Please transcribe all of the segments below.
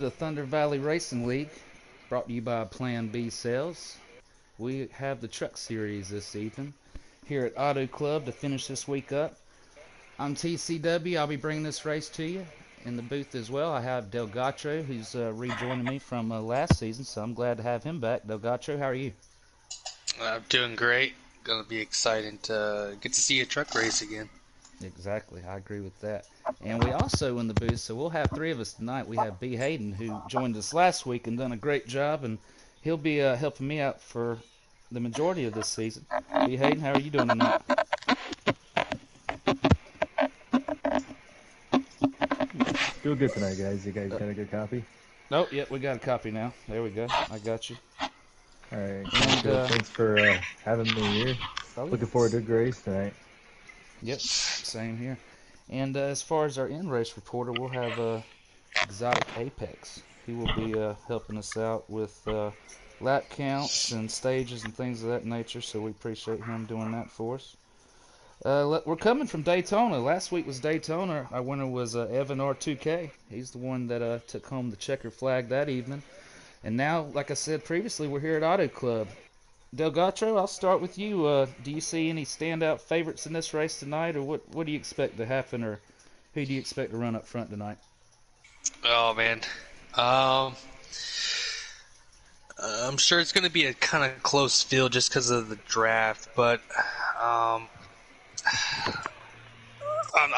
The Thunder Valley Racing League, brought to you by Plan B Sales. We have the truck series this evening here at Auto Club to finish this week up. I'm TCW. I'll be bringing this race to you in the booth as well. I have Delgatro, who's rejoining me from last season, so I'm glad to have him back. Delgatro, how are you? I'm doing great. Gonna be exciting to get to see a truck race again. Exactly, I agree with that. And we also in the booth, so we'll have three of us tonight. We have B. Hayden, who joined us last week and done a great job, and he'll be helping me out for the majority of this season. B. Hayden, how are you doing tonight? Doing good tonight, guys. You guys got a good copy? Oh, yep, we got a copy now. There we go. I got you. All right, sounds good. Thanks for having me here. Looking forward to a good race tonight. Yep, same here. And as far as our in-race reporter, we'll have Exotic Apex. He will be helping us out with lap counts and stages and things of that nature, so we appreciate him doing that for us. We're coming from Daytona. Last week was Daytona. Our winner was Evan R2K. He's the one that took home the checker flag that evening. And now, like I said previously, we're here at Auto Club. Delgatro, I'll start with you. Do you see any standout favorites in this race tonight, or what do you expect to happen, or who do you expect to run up front tonight? Oh man, I'm sure it's gonna be a kind of close field just because of the draft, but I'm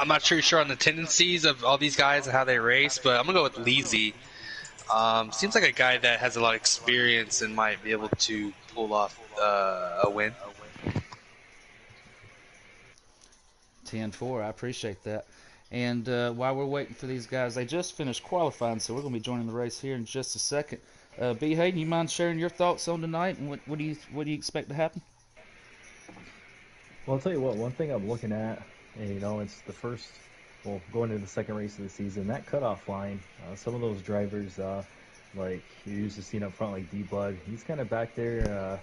not sure on the tendencies of all these guys and how they race, but I'm gonna go with Leezy. Seems like a guy that has a lot of experience and might be able to pull off a win. 10-4, I appreciate that. And while we're waiting for these guys, they just finished qualifying, so we're going to be joining the race here in just a second. B. Hayden, you mind sharing your thoughts on tonight, and what do you expect to happen? Well, I'll tell you what. One thing I'm looking at, and it's the first, going into the second race of the season. That cutoff line, some of those drivers, like you're used to seeing up front, like D-Blood, he's kind of back there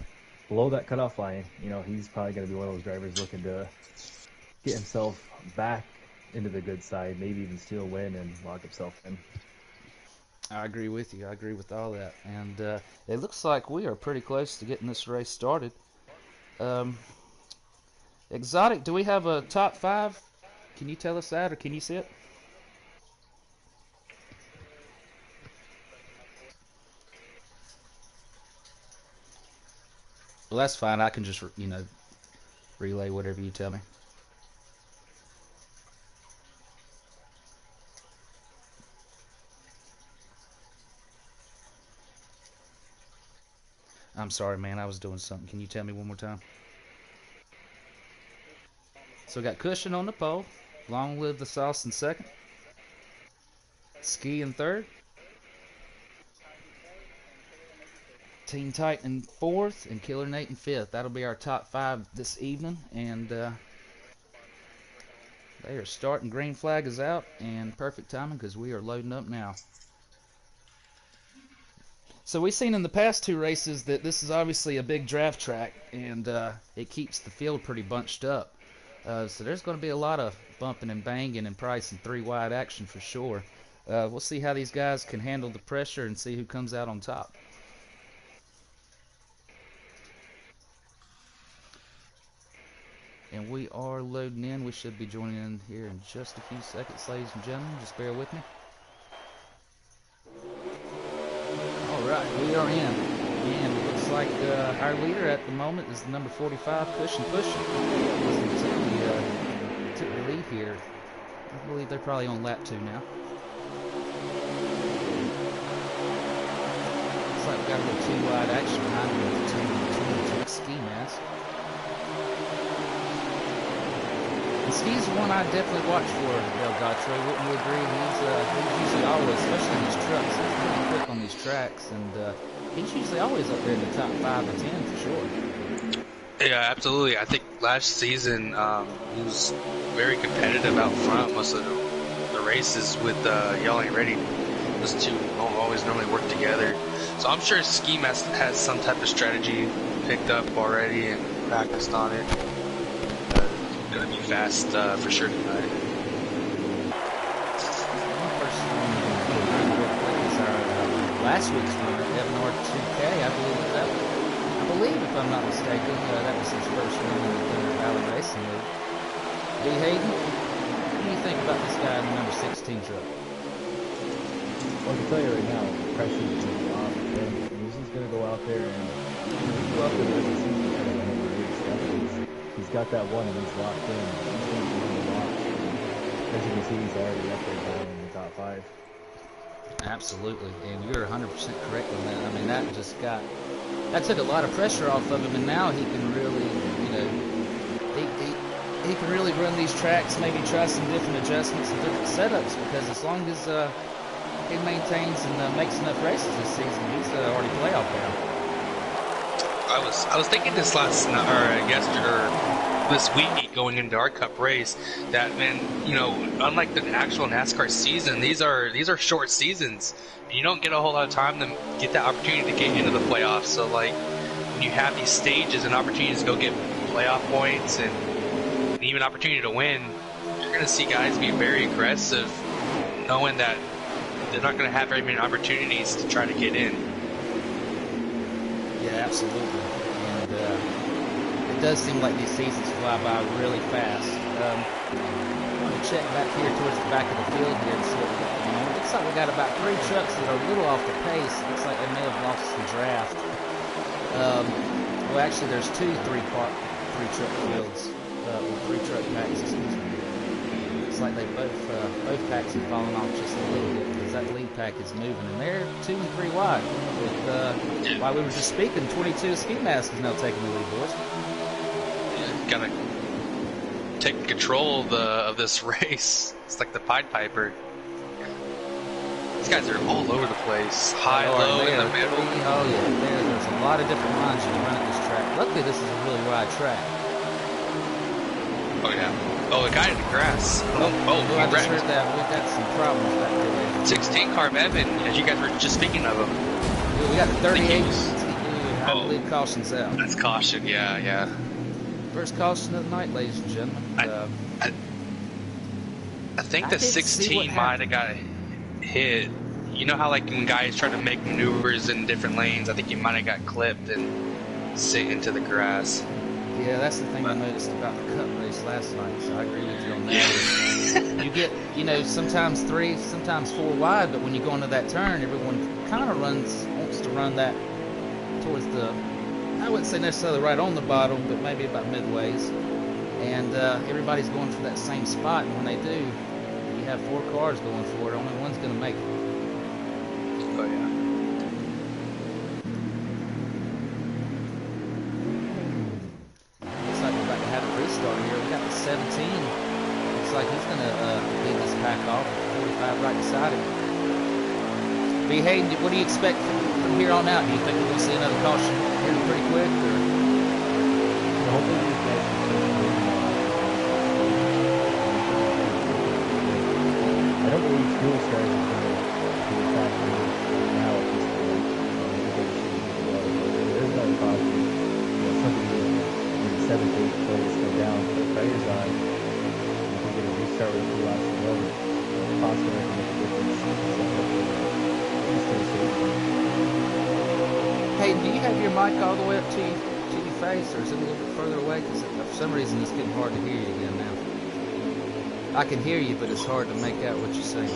below that cutoff line. He's probably going to be one of those drivers looking to get himself back into the good side, maybe even steal a win and lock himself in. I agree with you. I agree with all that. And it looks like we are pretty close to getting this race started. Exotic, do we have a top five? Can you tell us that, or can you see it? Well, that's fine. I can just, relay whatever you tell me. I'm sorry, man. I was doing something. Can you tell me one more time? So we got Cushion on the pole. Long live the sauce in second. Ski in third. Team Titan in fourth, and Killer Nate in fifth. That'll be our top five this evening. And they are starting. Green flag is out, and perfect timing because we are loading up now. So we've seen in the past two races that this is obviously a big draft track, and it keeps the field pretty bunched up. So there's going to be a lot of bumping and banging and price and three-wide action for sure. We'll see how these guys can handle the pressure and see who comes out on top. And we are loading in. We should be joining in here in just a few seconds, ladies and gentlemen. Just bear with me. All right, we are in. And it looks like our leader at the moment is the number 45, Cushion Pushing. Took the lead here. I believe they're probably on lap 2 now. Looks like we got a little two-wide action behind me with the 2 ski mask. And Ski's the one I definitely watch for, Delgatro. Wouldn't you agree? He's usually always, especially in his trucks, he's pretty quick on these tracks, and he's usually always up there in the top 5 or 10 for sure. Yeah, absolutely. I think last season he was very competitive out front most of the races with Y'all Ain't Ready. Those two always normally work together. So I'm sure Ski Mask has some type of strategy picked up already and practiced on it. Going to be fast for sure tonight. One person on the is our last week's winner, Evan R2K. I believe, if I'm not mistaken, that was his first win in the Thunder Valley Racing League. B. Hayden, what do you think about this guy in the number 16 truck? Well, I can tell you right now, the pressure's going to be off of him. He's just going to go out there and go out there and every season kind of have a race. He's got that one and he's locked in. He's going to be on the watch. As you can see, he's already up there down in the top 5. Absolutely, and you're 100% correct on that. I mean, that took a lot of pressure off of him, and now he can really, he can really run these tracks, maybe try some different adjustments and different setups, because as long as he maintains and makes enough races this season, he's already playoff bound. I was thinking this this week going into our Cup race that, man, unlike the actual NASCAR season, these are short seasons. You don't get a whole lot of time to get that opportunity to get into the playoffs. So like when you have these stages and opportunities to go get playoff points and even opportunity to win, you're going to see guys be very aggressive, knowing that they're not going to have very many opportunities to try to get in. Yeah, absolutely. And it does seem like these seasons fly by really fast. I want to check back here towards the back of the field here and see what we got going on. It looks like we got about 3 trucks that are a little off the pace. It looks like they may have lost the draft. Well, actually, there's 2 3-truck fields, with 3 truck packs, excuse me. Looks like they both packs have fallen off just a little bit, because that lead pack is moving, and they're 2 and 3 wide. With, while we were just speaking, 22 Ski Mask is now taking the lead, boys. Yeah, gotta take control of this race. It's like the Pied Piper. These guys are all over the place. High, low, in the middle. Oh yeah, there's a lot of different lines you can run at this track. Luckily, this is a really wide track. Oh yeah. Oh, the guy in the grass. I just heard that. We've got some problems back there. 16 car Evan, as you guys were just speaking of him. We got the 38. I believe caution's out. That's caution, yeah. First caution of the night, ladies and gentlemen. I think the 16 might have got hit. You know how like when guys try to make maneuvers in different lanes, I think he might have got clipped and sent into the grass. Yeah, that's the thing I noticed about the Cup race last night, so I agree with you on that. You get, sometimes 3, sometimes 4 wide, but when you go into that turn, everyone kind of wants to run that towards the, I wouldn't say necessarily right on the bottom, but maybe about midways. And everybody's going for that same spot, and when they do, you have 4 cars going for it, only one's going to make it. Oh, yeah. Restart here. We got the 17. Looks like he's going to lead this pack off. 45 right beside him. B. Hayden, what do you expect from here on out? Do you think we're going to see another caution here pretty quick? Or? Hopefully these guys I don't believe fuel strategy is going to be a factor now at this point. There's another caution. Something in the 7th, 8th place go down, put tires on. I think it'll restart with 2 laps to go. Possibly make a difference. Hey, do you have your mic all the way up to your face, or is it a little bit further away? Because for some reason it's getting hard to hear you again now. I can hear you, but it's hard to make out what you're saying.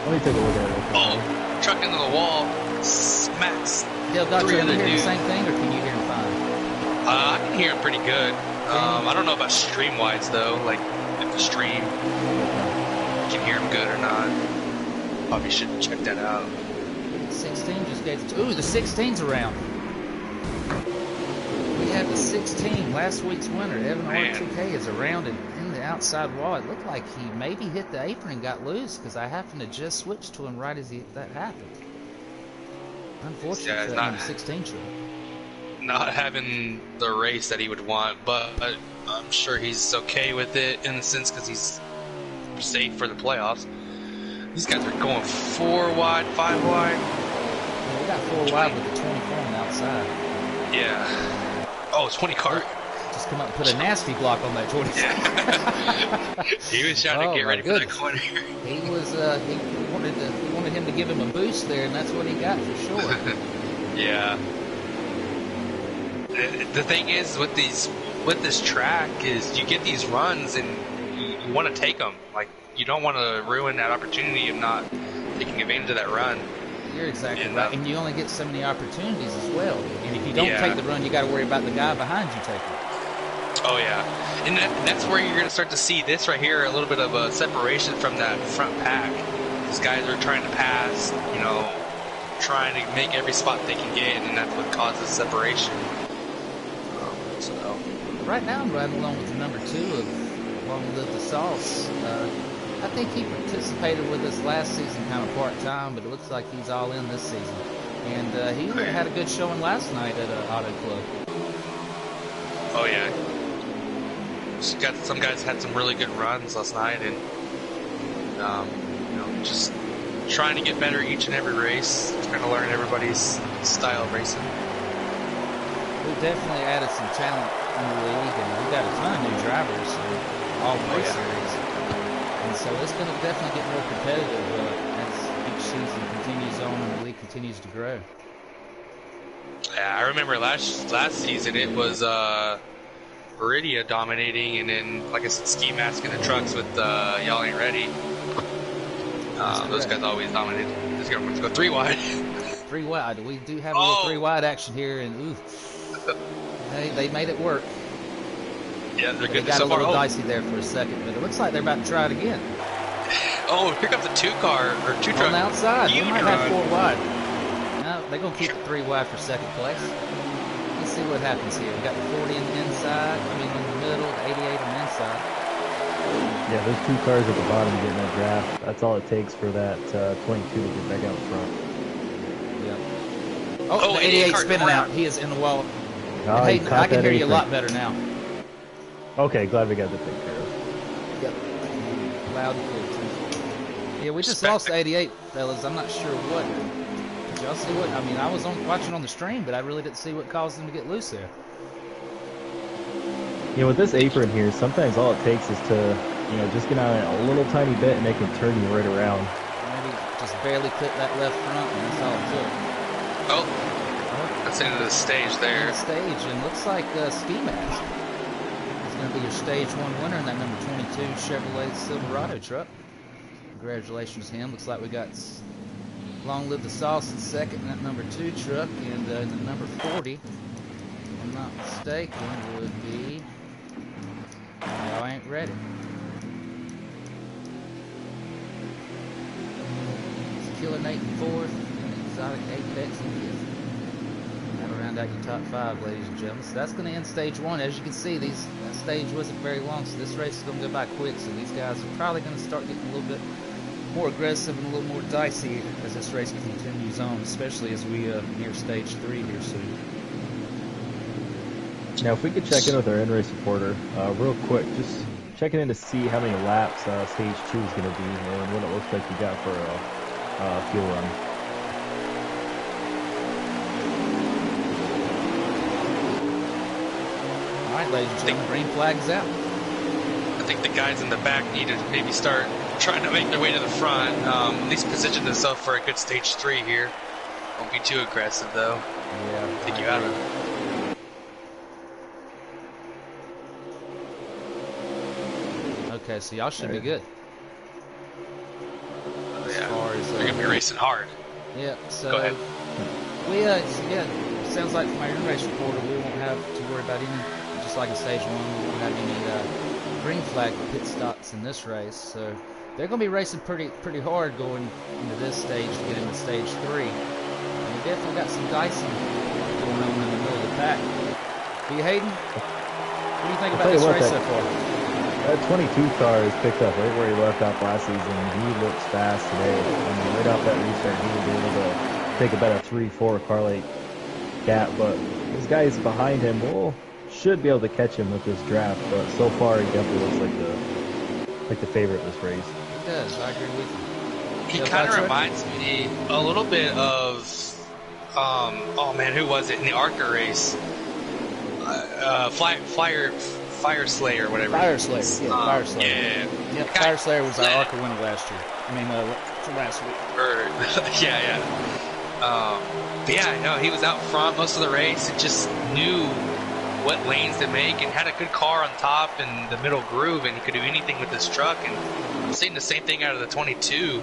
Let me take a look at it. Oh, truck into the wall, smacks. Dale Doctor, can you hear the same thing, or can you hear him fine? I can hear him pretty good. I don't know about stream-wise, though. Like, if the stream can hear him good or not. Probably should check that out. 16 just gave it. Ooh, the 16's around. We have the 16, last week's winner. Evan R2K is around in the outside wall. It looked like he maybe hit the apron and got loose, because I happened to just switch to him right as that happened. Unfortunately, for that 16 truck. Not having the race that he would want, but I'm sure he's okay with it in a sense because he's safe for the playoffs. These guys are going 4 wide, 5 wide. Yeah, we got 4 wide with the 24 on the outside. Yeah. Oh, 20 car. just come up and put a nasty block on that 26. He was trying to get ready for that corner. He was he wanted him to give him a boost there, and that's what he got for sure. Yeah. The thing is with this track is you get these runs and you want to take them. Like, you don't want to ruin that opportunity of not taking advantage of that run. You're exactly right, and you only get so many opportunities as well. And if you don't take the run, you got to worry about the guy behind you taking it. Oh yeah, and that's where you're going to start to see this right here, a little bit of a separation from that front pack. These guys are trying to pass, you know, trying to make every spot they can get, and that's what causes separation. So right now I'm riding along with the number 2 of Long Live the Sauce. I think he participated with us last season kind of part-time, but it looks like he's all in this season. And he had a good showing last night at Auto Club. Oh yeah. Some guys had some really good runs last night, and you know, just trying to get better each and every race, trying to learn everybody's style of racing. We've definitely added some talent in the league, and we've got a ton of new drivers in all race series. And so it's going to definitely get more competitive as each season continues on and the league continues to grow. Yeah, I remember last season it was Iridia dominating, and then, like I said, Ski Mask in the trucks with Y'all Ain't Ready. Those guys always dominated. This guy wants to go 3 wide. 3 wide. We do have a little 3 wide action here, and they made it work. Yeah, they're good. They got a little dicey there for a second, but it looks like they're about to try it again. Oh, here comes a 2 car or 2 truck. On the outside, we might have 4 wide. No, they're going to keep it 3 wide for second place. Let's see what happens here. We got the 40 in the inside, in the middle, the 88 on the inside. Yeah, those 2 cars at the bottom getting that draft. That's all it takes for that 22 to get back out front. Yeah. Oh, the 88 spinning out. He is in the wall. Oh, Hayden, I can hear you a lot better now. Okay, glad we got that taken care of. Yep. Loud and clear, too. Yeah, we just lost 88, fellas. I'm not sure what. Did y'all see what? I mean, I was watching on the stream, but I really didn't see what caused them to get loose there. You know, with this apron here, sometimes all it takes is to, you know, just get on it a little tiny bit and they can turn you right around. Maybe just barely clip that left front, and that's all it took. Oh, that's into the stage there. The stage, and looks like Ski Mask is going to be your stage 1 winner in that number 22 Chevrolet Silverado truck. Congratulations to him. Looks like we got Long Live the Sauce in second in that number 2 truck, and the number 40, if I'm not mistaken, would be Y'all Ain't Ready. It's Killer Nate in 4th, and Exotic Apex in 5th. That'll round out your top 5, ladies and gentlemen. So that's going to end stage 1. As you can see, that stage wasn't very long, so this race is going to go by quick. So these guys are probably going to start getting a little bit more aggressive and a little more dicey as this race continues on, especially as we near stage 3 here soon. Now, if we could check in with our in-race reporter real quick, just checking in to see how many laps stage 2 is going to be and what it looks like you got for a fuel run. All right, ladies and gentlemen, green flag's out. I think the guys in the back need to maybe start trying to make their way to the front. At least position themselves for a good stage 3 here. Don't be too aggressive, though. Yeah. Take you out of it. Okay, so y'all should be good. As far as they're gonna be racing hard. Yeah. So go ahead. We sounds like from our in-race reporter, we won't have to worry about any, just like in stage 1, we won't have any green flag pit stops in this race. So they're going to be racing pretty hard going into this stage to get into stage 3. And we definitely got some dicing going on in the middle of the pack. B. Hayden, what do you think about this race so far? That 22 car is picked up right where he left off last season. He looks fast today. I mean, right off that restart, he was able to take about a 3-4 car length gap. But these guys behind him should be able to catch him with this draft. But so far, he definitely looks like the favorite in this race. He does. I agree with you. He kind of reminds me a little bit of, oh man, who was it in the ARCA race? Fire Slayer, whatever. Fire Slayer. Yeah, Fire Slayer. Yeah. Yep, Fire Slayer was our ARCA winner last year. I mean, for last week. Yeah. But yeah, no, he was out front most of the race and just knew what lanes to make and had a good car on top in the middle groove, and he could do anything with this truck. And I'm seeing the same thing out of the 22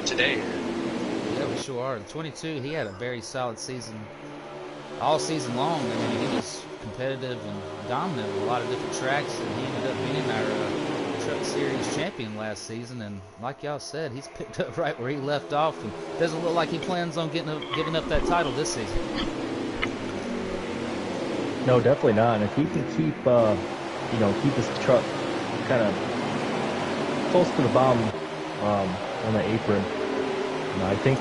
today. Yeah, we sure are. The 22, he had a very solid season all season long. I mean, he was competitive and dominant with a lot of different tracks, and he ended up being our Truck Series champion last season. And like y'all said, he's picked up right where he left off, and doesn't look like he plans on giving up that title this season. No, definitely not. And if he can keep his truck kind of close to the bottom on the apron, I think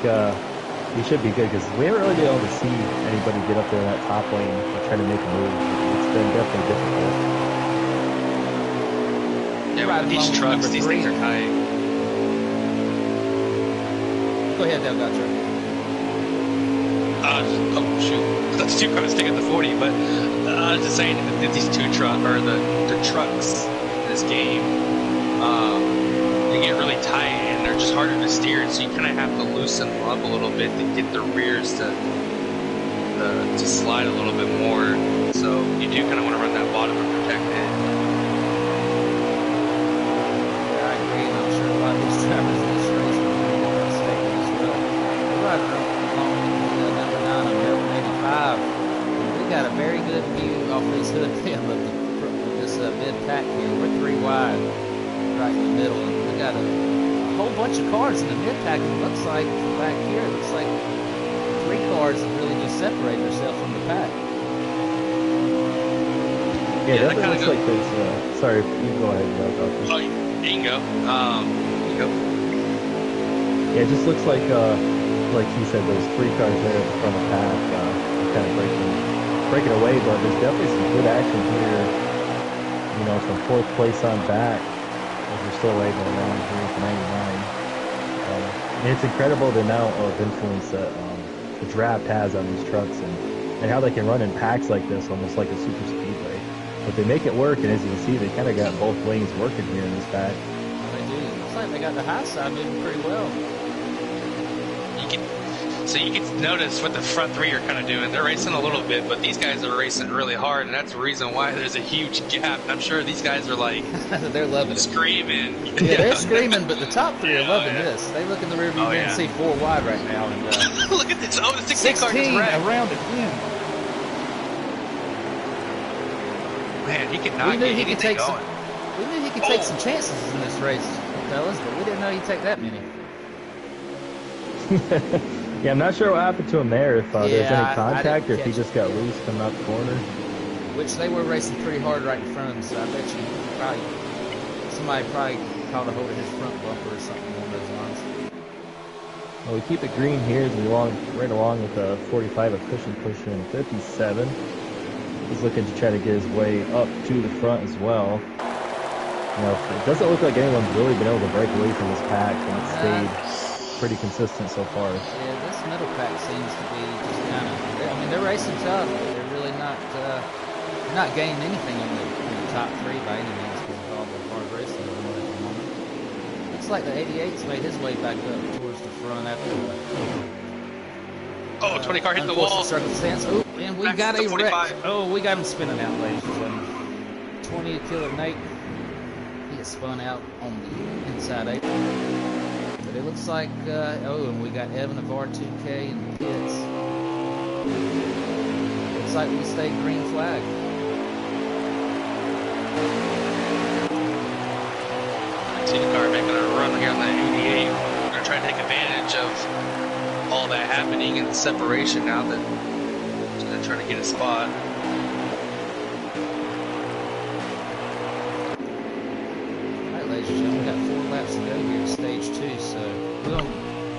he should be good, because we haven't really been able to see anybody get up there in that top lane and try to make a move. It's been definitely difficult. Yeah, with these trucks, these things are tight. Go ahead, Dale, got you. Oh shoot, that's two cars taking the 40, but I was just saying that these the trucks in this game, they get really tight and they're just harder to steer, so you kind of have to loosen them up a little bit to get the rears to slide a little bit more. So you do kind of want to run that bottom and protect it. Yeah, I agree. I'm sure a lot of these drivers in this race will make that statement as well. We're right along with number 9 on Delta 85. We got a very good view off this hood cam of this mid pack here. We're 3 wide right in the middle, and we got a whole bunch of cars in the mid pack. It looks like back here, it looks like 3 cars that really just separate themselves from the pack. Yeah, that looks like there's. Sorry, you go ahead. Oh, you can go. You go. Yeah, it just looks like he said, those 3 cars there at the front of the pack, kind of breaking away. But there's definitely some good action here. From 4th place on back, as we're still right around here for 99. And it's incredible the amount of influence that the draft has on these trucks, and how they can run in packs like this, almost like a super speedway. But they make it work, and as you can see, they kind of got both lanes working here in this pack. They do. It looks like they got the high side moving pretty well. You can notice what the front 3 are kind of doing. They're racing a little bit, but these guys are racing really hard, and that's the reason why there's a huge gap. I'm sure these guys are like they're loving screaming. It. Yeah, they're screaming, but the top 3 are loving this. They look in the rearview mirror and see 4 wide right now. And look at this! Oh, the 16 car just around again. Man, he could not get anything going. We knew he could take some chances in this race, fellas, but we didn't know he'd take that many. Yeah, I'm not sure what happened to him there, if there's any contact or if he just got loose coming out the corner. Which they were racing pretty hard right in front of him, so I bet you somebody probably caught a hold of his front bumper or something along those lines. Well, we keep it green here as we right along with the 45 of Cushing pushing 57. He's looking to try to get his way up to the front as well. It doesn't look like anyone's really been able to break away from this pack, and it's stayed pretty consistent so far. Yeah, this middle pack seems to be just kind of, they're racing tough, but they're really not gaining anything in the top 3 by any means because of all the hard racing going on at the moment. Looks like the 88's made his way back up towards the front after the 20 car hit the wall. Circumstance. Oh, and we got a wreck. Oh, we got him spinning out, ladies and gentlemen. 20 Killer Nate. He gets spun out on the inside apron. But it looks like, and we got Evan of R2K in the pits. Looks like we stayed green flag. I see the car making a run here on the 88. We're going to try to take advantage of all that happening and the separation now that he's going to try to get a spot. Alright, ladies and gentlemen, we got 4 laps to go here at stage 2, so we're going to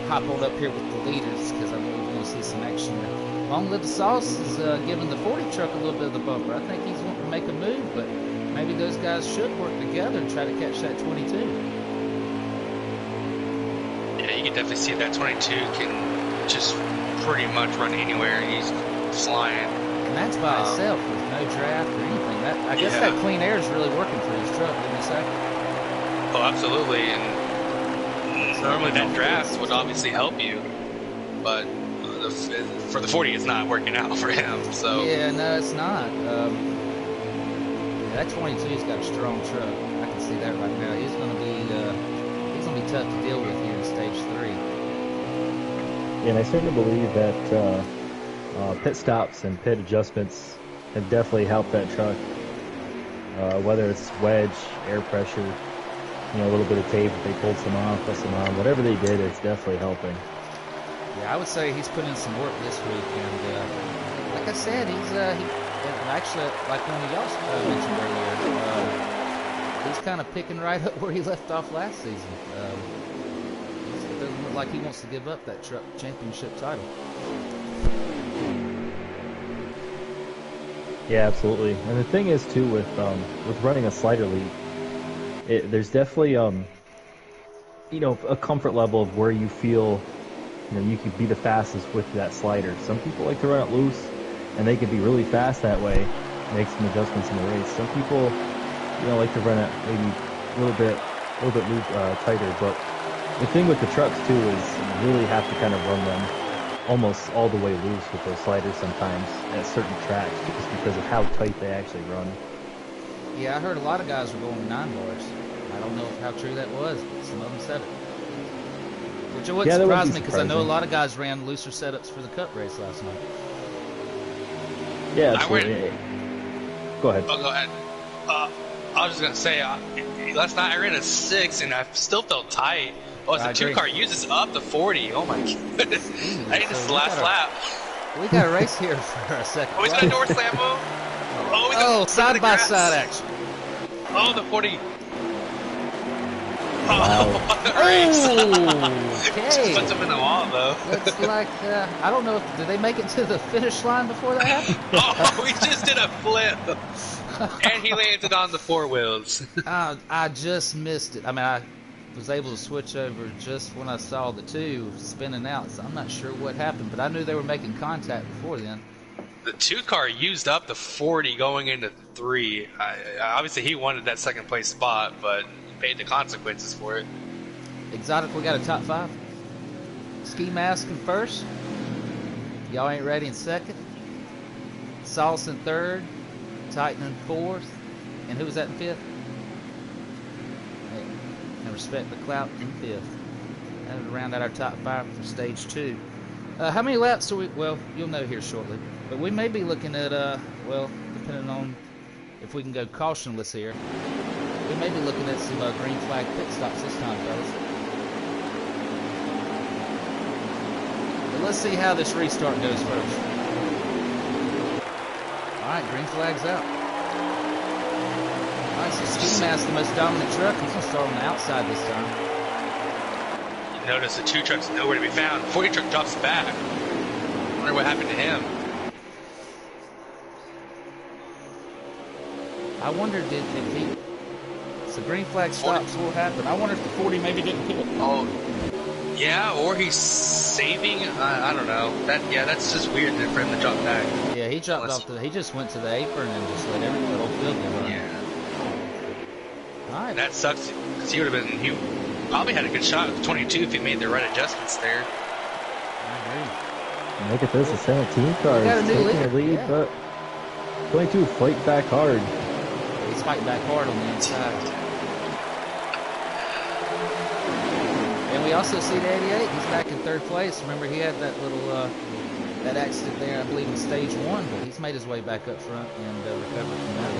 hop on up here with the leaders because I know we're going to see some action there. Long Live the Sauce is giving the 40 truck a little bit of the bumper. I think he's wanting to make a move, but maybe those guys should work together and try to catch that 22. Yeah, you can definitely see that 22 can just pretty much run anywhere. He's flying. And that's by itself with no draft or anything. I guess that clean air is really working for his truck, didn't you say? Oh, absolutely. And normally that draft would obviously help you, but for the 40, it's not working out for him. So yeah, no, it's not. That 22's got a strong truck. I can see that right now. He's gonna be tough to deal with here in stage 3. Yeah, and I certainly believe that pit stops and pit adjustments have definitely helped that truck. Whether it's wedge, air pressure, a little bit of tape, if they pulled some off, put some on, whatever they did, it's definitely helping. Yeah, I would say he's put in some work this week, and like I said, and actually, like one of y'all mentioned earlier, he's kind of picking right up where he left off last season. It doesn't look like he wants to give up that truck championship title. Yeah, absolutely. And the thing is too with running a slider lead, there's definitely a comfort level of where you feel you could be the fastest with that slider. Some people like to run it loose, and they can be really fast that way, make some adjustments in the race. Some people like to run it maybe a little bit tighter. But the thing with the trucks too is you really have to kind of run them almost all the way loose with those sliders sometimes at certain tracks, just because of how tight they actually run. Yeah, I heard a lot of guys were going 9 bars. I don't know how true that was, but some of them said it. Which wouldn't surprise me, because I know a lot of guys ran looser setups for the Cup race last night. Yeah, absolutely. Go ahead. Oh, go ahead. I was just gonna say, last night I ran a 6 and I still felt tight. Oh, the 2-car uses up to 40. Oh my goodness! I think this is the last lap. We got a race here for a second. Oh, he's got a door slam move. Oh, side by side action. Oh, the 40. Wow. What a race! Okay. Just puts him in the wall, though. Looks like I don't know. Did they make it to the finish line before that happened? Oh, he just did a flip, and he landed on the 4 wheels. I just missed it. I mean, I was able to switch over just when I saw the 2 spinning out, so I'm not sure what happened, but I knew they were making contact before then. The 2-car used up the 40 going into 3. Obviously, he wanted that second place spot, but he paid the consequences for it. Exotic, we got a top 5. Ski Mask in first. Y'all ain't ready in second. Sauce in third. Titan in fourth. And who was that in fifth? Hey, and Respect the Clout in fifth. That would round out our top 5 for stage 2. How many laps are we? Well, you'll know here shortly. But we may be looking at, well, depending on if we can go cautionless here, we may be looking at some green flag pit stops this time, fellas. But let's see how this restart goes first. Alright, green flag's out. Alright, so Ski Mask, the most dominant truck, he's going to start on the outside this time. You notice the 2 trucks nowhere to be found. 40 truck drops back. I wonder what happened to him. I wondered if he... So green flag stops, what happened? I wonder if the 40 maybe didn't hit. Oh, yeah, or he's saving. I don't know. That's just weird for him to drop back. Yeah, he dropped off. He just went to the apron and just let the whole field go run. Yeah. All right. That sucks because he would have been. He probably had a good shot with the 22 if he made the right adjustments there. I agree. And look at this, the 17 car is taking the lead, yeah. But 22 fight back hard. He's fighting back hard on the inside. And we also see the 88. He's back in third place. Remember, he had that little that accident there, I believe, in stage 1, but he's made his way back up front and recovered from that.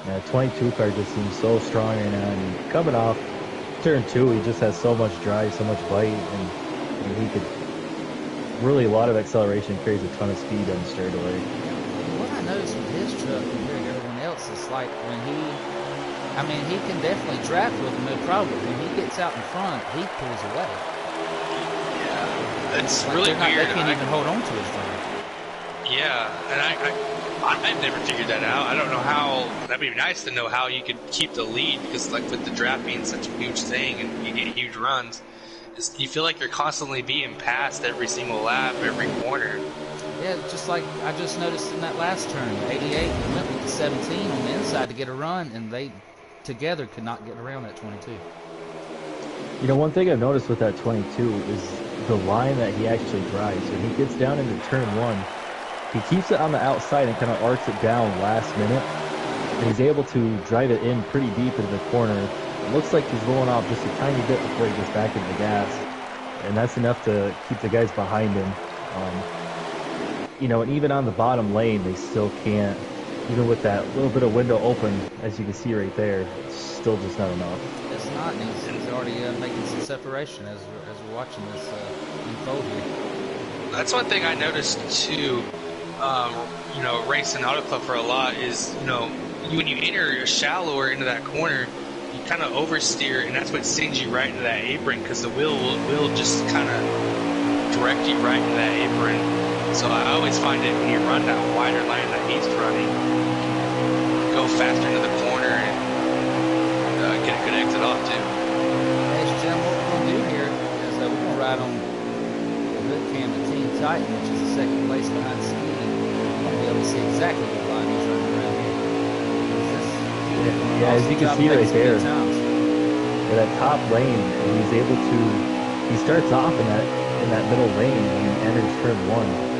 Yeah, 22 car just seems so strong right now. And coming off turn 2, he just has so much drive, so much bite, and he could really a lot of acceleration, carries a ton of speed on straightaway. What I noticed with his truck compared to everyone else is like when he can definitely draft with him, no problem. When he gets out in front, he pulls away. Yeah, that's like really weird. They can't even hold on to his drive. Yeah, and I've never figured that out. I don't know how. That'd be nice to know how you could keep the lead, because like with the draft being such a huge thing and you get huge runs, you feel like you're constantly being passed every single lap, every corner. Yeah, just like I just noticed in that last turn, 88 went with the 17 on the inside to get a run, and they together could not get around that 22. You know, one thing I've noticed with that 22 is the line that he actually drives. When he gets down into turn 1, he keeps it on the outside and kind of arcs it down last minute. And he's able to drive it in pretty deep into the corner. It looks like he's rolling off just a tiny bit before he gets back into the gas. And that's enough to keep the guys behind him. You know, and even on the bottom lane, they still can't, even with that little bit of window open, as you can see right there, it's still just not enough. It's not, and he's already making some separation as we're watching this unfold here. That's one thing I noticed too, you know, racing Auto Club for a lot is, you know, when you enter shallower into that corner, you kind of oversteer, and that's what sends you right into that apron, because the wheel will just kind of direct you right into that apron. So I always find it when you run that wider lane that he's running, go faster into the corner and get a good exit off too. Hey, Jim, what we're going to do here is we're going to ride on the hood cam of Team Titan, which is the second place behind Ski. We're going to be able to see exactly what line he's running around here. Yeah, as you can see right there, in that top lane, he's able to, he starts off in that middle lane when he enters turn 1.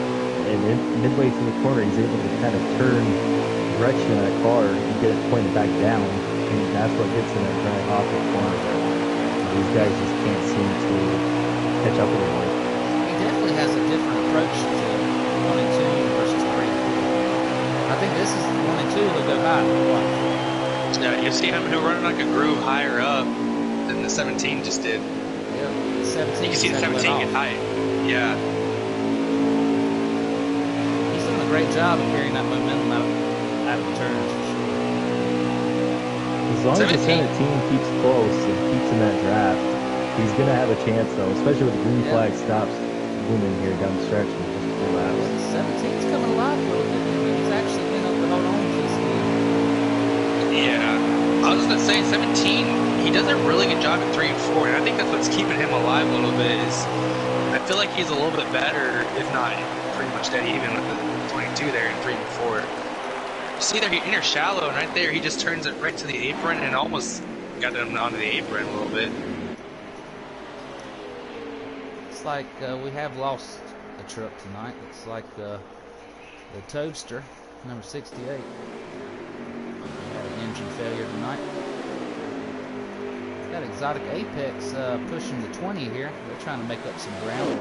And midway through the corner, he's able to kind of turn the direction of that car and get it pointed back down. And that's what gets him that drive off the corner. These guys just can't seem to catch up with him. He definitely has a different approach to 1 and 2 versus 3 and 4. I think this is 1 and 2, he'll go high. Watch. Yeah, you see him running like a groove higher up than the 17 just did. Yeah, the 17. You can see the 17 get high. Yeah. Great job of carrying that momentum out of the turns, for sure. As long as the 17 keeps close and keeps in that draft, he's going to have a chance, though, especially with the green flag stops booming here down the stretch in just a few laps. The 17's coming alive a little bit. I mean, he's actually been able to hold on to this game. Yeah. I was going to say, 17, he does a really good job at 3 and 4, and I think that's what's keeping him alive a little bit is I feel like he's a little bit better, if not pretty much dead even with the 22 there in 3 and 4. You see there, he enters shallow, and right there he just turns it right to the apron and almost got him onto the apron a little bit. It's like we have lost a truck tonight. It's like the Toadster, number 68. We had an engine failure tonight. Got Exotic Apex pushing the 20 here. They're trying to make up some ground.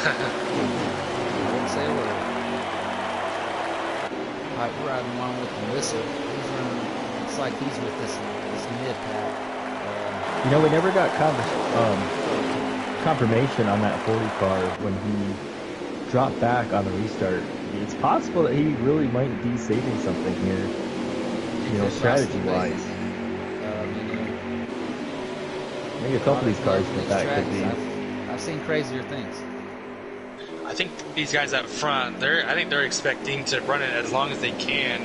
I won't say a word. Alright, we're riding along with Melissa. He's running, it's like he's with this mid-pack. You know, we never got confirmation on that 40 car when he dropped back on the restart. It's possible that he really might be saving something here, you know, strategy-wise. Maybe a couple of these cars in fact could be. I've seen crazier things. I think these guys up front, I think they're expecting to run it as long as they can.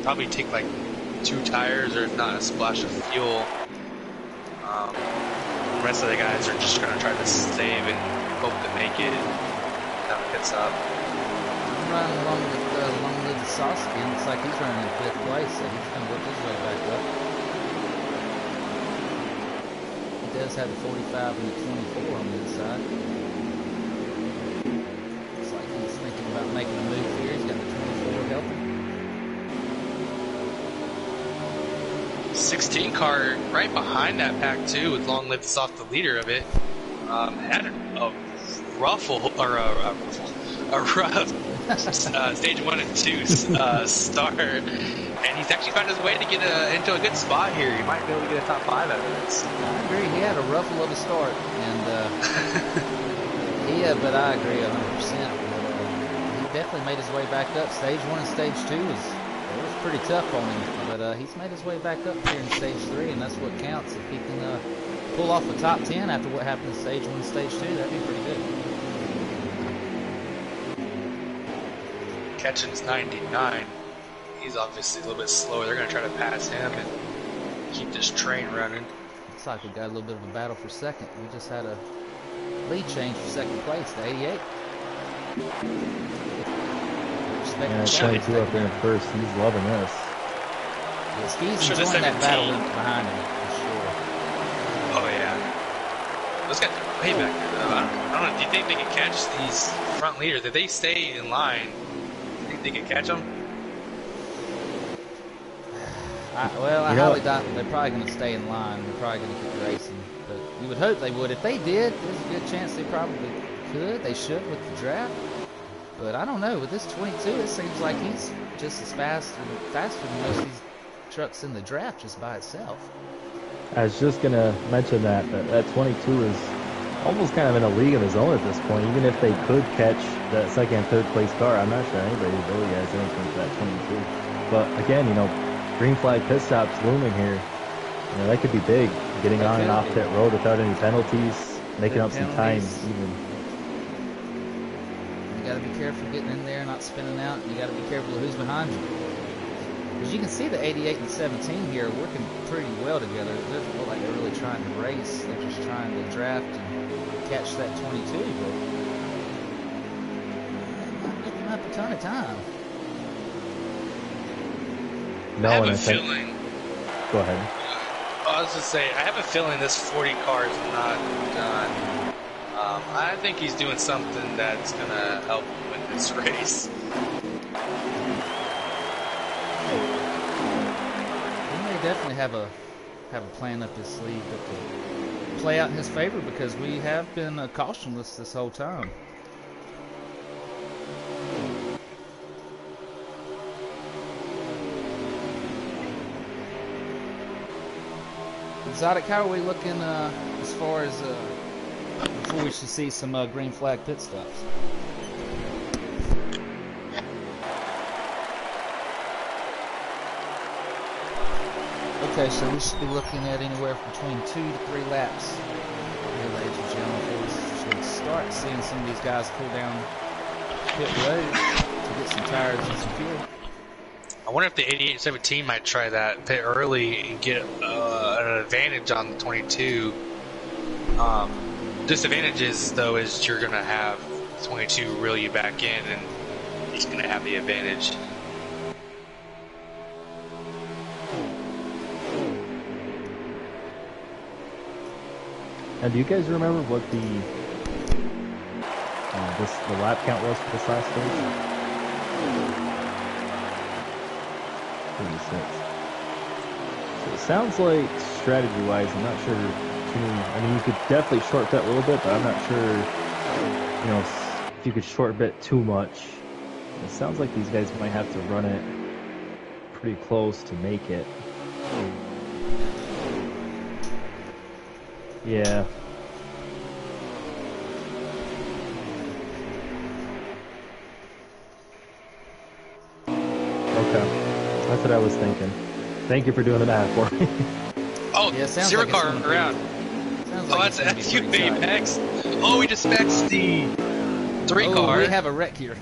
Probably take like 2 tires or if not a splash of fuel. The rest of the guys are just going to try to save and hope to make it. That gets up. I'm running along with the Sasuke. Looks like he's running in 5th place, so he's going to work his way back up. He does have the 45 and the 24 on the inside. Looks like he's thinking about making a move here. He's got the 24 helping. 16 car right behind that pack too, with Long Live Soft, the leader of it, had a ruffle or a rough stage 1 and 2 start, and he's actually found his way to get into a good spot here. He might be able to get a top 5 out of this. I agree. He had a ruffle of a start, and but I agree 100%. He definitely made his way back up. Stage 1 and Stage 2 was pretty tough on him, but he's made his way back up here in Stage 3, and that's what counts. If he can pull off a top 10 after what happened in Stage 1 and Stage 2, that'd be pretty good. Ketchin's 99. he's obviously a little bit slower. They're going to try to pass him and keep this train running. Looks like we got a little bit of a battle for second. We just had a lead change for second place to 88. Yeah, 22 up there in first. He's loving this. Yeah, Ski's enjoying that battle behind him, for sure. Oh, yeah. Those guys are way back there, though. I don't know. Do you think they can catch these front leaders? If they stay in line, do you think they can catch them? I highly doubt they're probably going to stay in line. They're probably going to keep racing. But you would hope they would. If they did, there's a good chance they probably could. They should with the draft. But I don't know. With this 22, it seems like he's just as faster than most of these trucks in the draft just by itself. I was just going to mention that 22 is almost kind of in a league of his own at this point. Even if they could catch that second and third place car, I'm not sure anybody really has anything for that 22. But again, green flag pit stops looming here. That could be big. Getting on and off pit road without any penalties, making up some time even. You got to be careful getting in there, not spinning out. You got to be careful of who's behind you. Because you can see the 88 and 17 here working pretty well together. It doesn't look like they're really trying to race. They're just trying to draft and catch that 22. But not picking up a ton of time. No, I have a feeling. Go ahead. I was just saying, I have a feeling this 40 car is not done. I think he's doing something that's going to help him win this race. He may definitely have a plan up his sleeve that could play out in his favor because we have been cautionless this whole time. Exotic, how are we looking as far as before we should see some green flag pit stops? Okay, so we should be looking at anywhere between 2 to 3 laps here, ladies and gentlemen, before we should start seeing some of these guys pull down pit road to get some tires and some fuel. I wonder if the 88-17 might try that pit early and get an advantage on the 22. Disadvantages, though, is you're going to have 22 reel you back in, and he's going to have the advantage. And do you guys remember what the lap count was for this last stage? 36. So it sounds like strategy-wise, I'm not sure. I mean, you could definitely short bet a little bit, but I'm not sure. If you could short bet too much. It sounds like these guys might have to run it pretty close to make it. Yeah. Okay. That's what I was thinking. Thank you for doing the math for me. Oh, yeah, zero like car around. That's you, Apex. Oh, we just maxed the 3 car. We have a wreck here.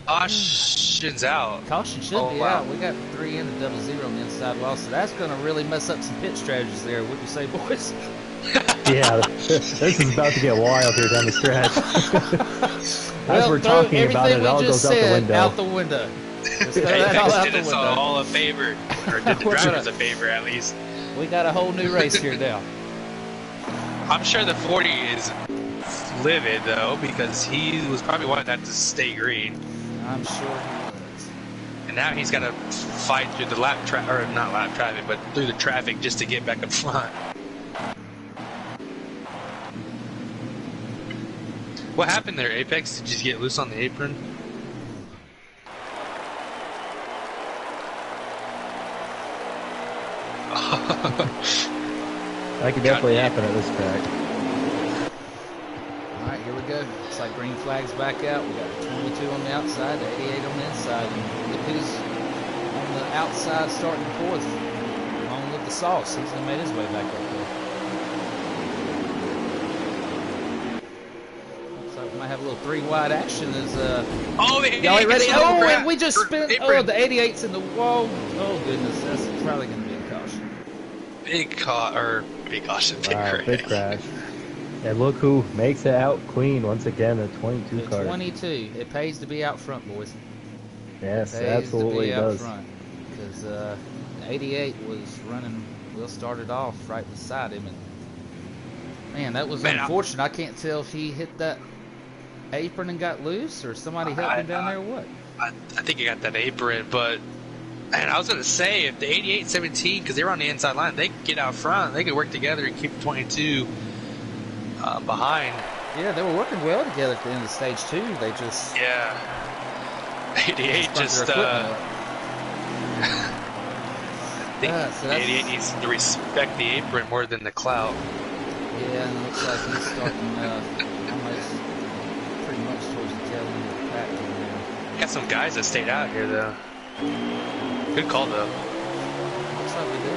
Caution's out. Caution should be out. We got 3 into 00 on the inside wall, so that's going to really mess up some pit strategies there. Wouldn't you say, boys? Yeah, this is about to get wild here down the stretch. As we're talking about it, it all goes out the window. Out the window. Apex did us all a favor, or did the drivers a favor at least. We got a whole new race here now. I'm sure the 40 is livid though, because he was probably wanting that to stay green. I'm sure he was. And now he's got to fight through the not lap traffic, but through the traffic just to get back up front. What happened there, Apex? Did you get loose on the apron? That could definitely happen at this track. Alright, here we go. Looks like green flag's back out. We got 22 on the outside, 88 on the inside. And look who's on the outside starting fourth. Along with the sauce. He's made his way back up there. Looks like we might have a little three wide action is Oh, the y'all ain't ready. Oh, grab. and we just spin. Apron. Oh, the 88's in the wall. Oh goodness, that's probably gonna be a caution. Big caution. Wow, big crash. And look who makes it out clean once again, the 22 The car. 22. It pays to be out front, boys. Yes, It pays absolutely to be does. out front because the 88 was running. Will started off right beside him, and man, that was unfortunate. I can't tell if he hit that apron and got loose, or somebody helped him down there, or what. I think he got that apron, but man, I was gonna say if the 88-17, because they were on the inside line, they could get out front. They could work together and keep 22 behind. Yeah, they were working well together at the end of stage 2. They just 88 just. I think so 88 needs to respect the apron more than the clout. Yeah, and it looks like he's starting almost pretty much towards the tail end of the pack now. Got some guys that stayed out here though. Good call though. Looks like we do.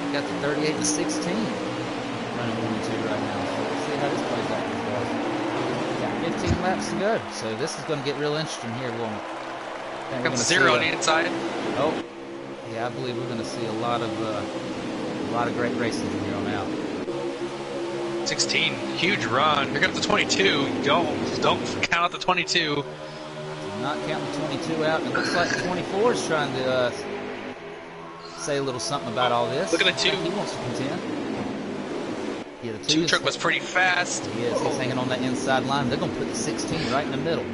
We got the 38 and 16 running 1-2 right now. So we'll see how this plays out for us. Got 15 laps to go. So this is going to get real interesting here, won't it? Got the 0 on the inside. Oh, yeah, I believe we're going to see a lot of great racing from here on out. 16, huge run. Here comes the 22. Don't count out the 22. Do not count the 22 out. It looks like the 24 is trying to say a little something about all this. Look at the 2. He wants to contend. Yeah, the 2 truck was pretty fast. He is. He's hanging on that inside line. They're going to put the 16 right in the middle.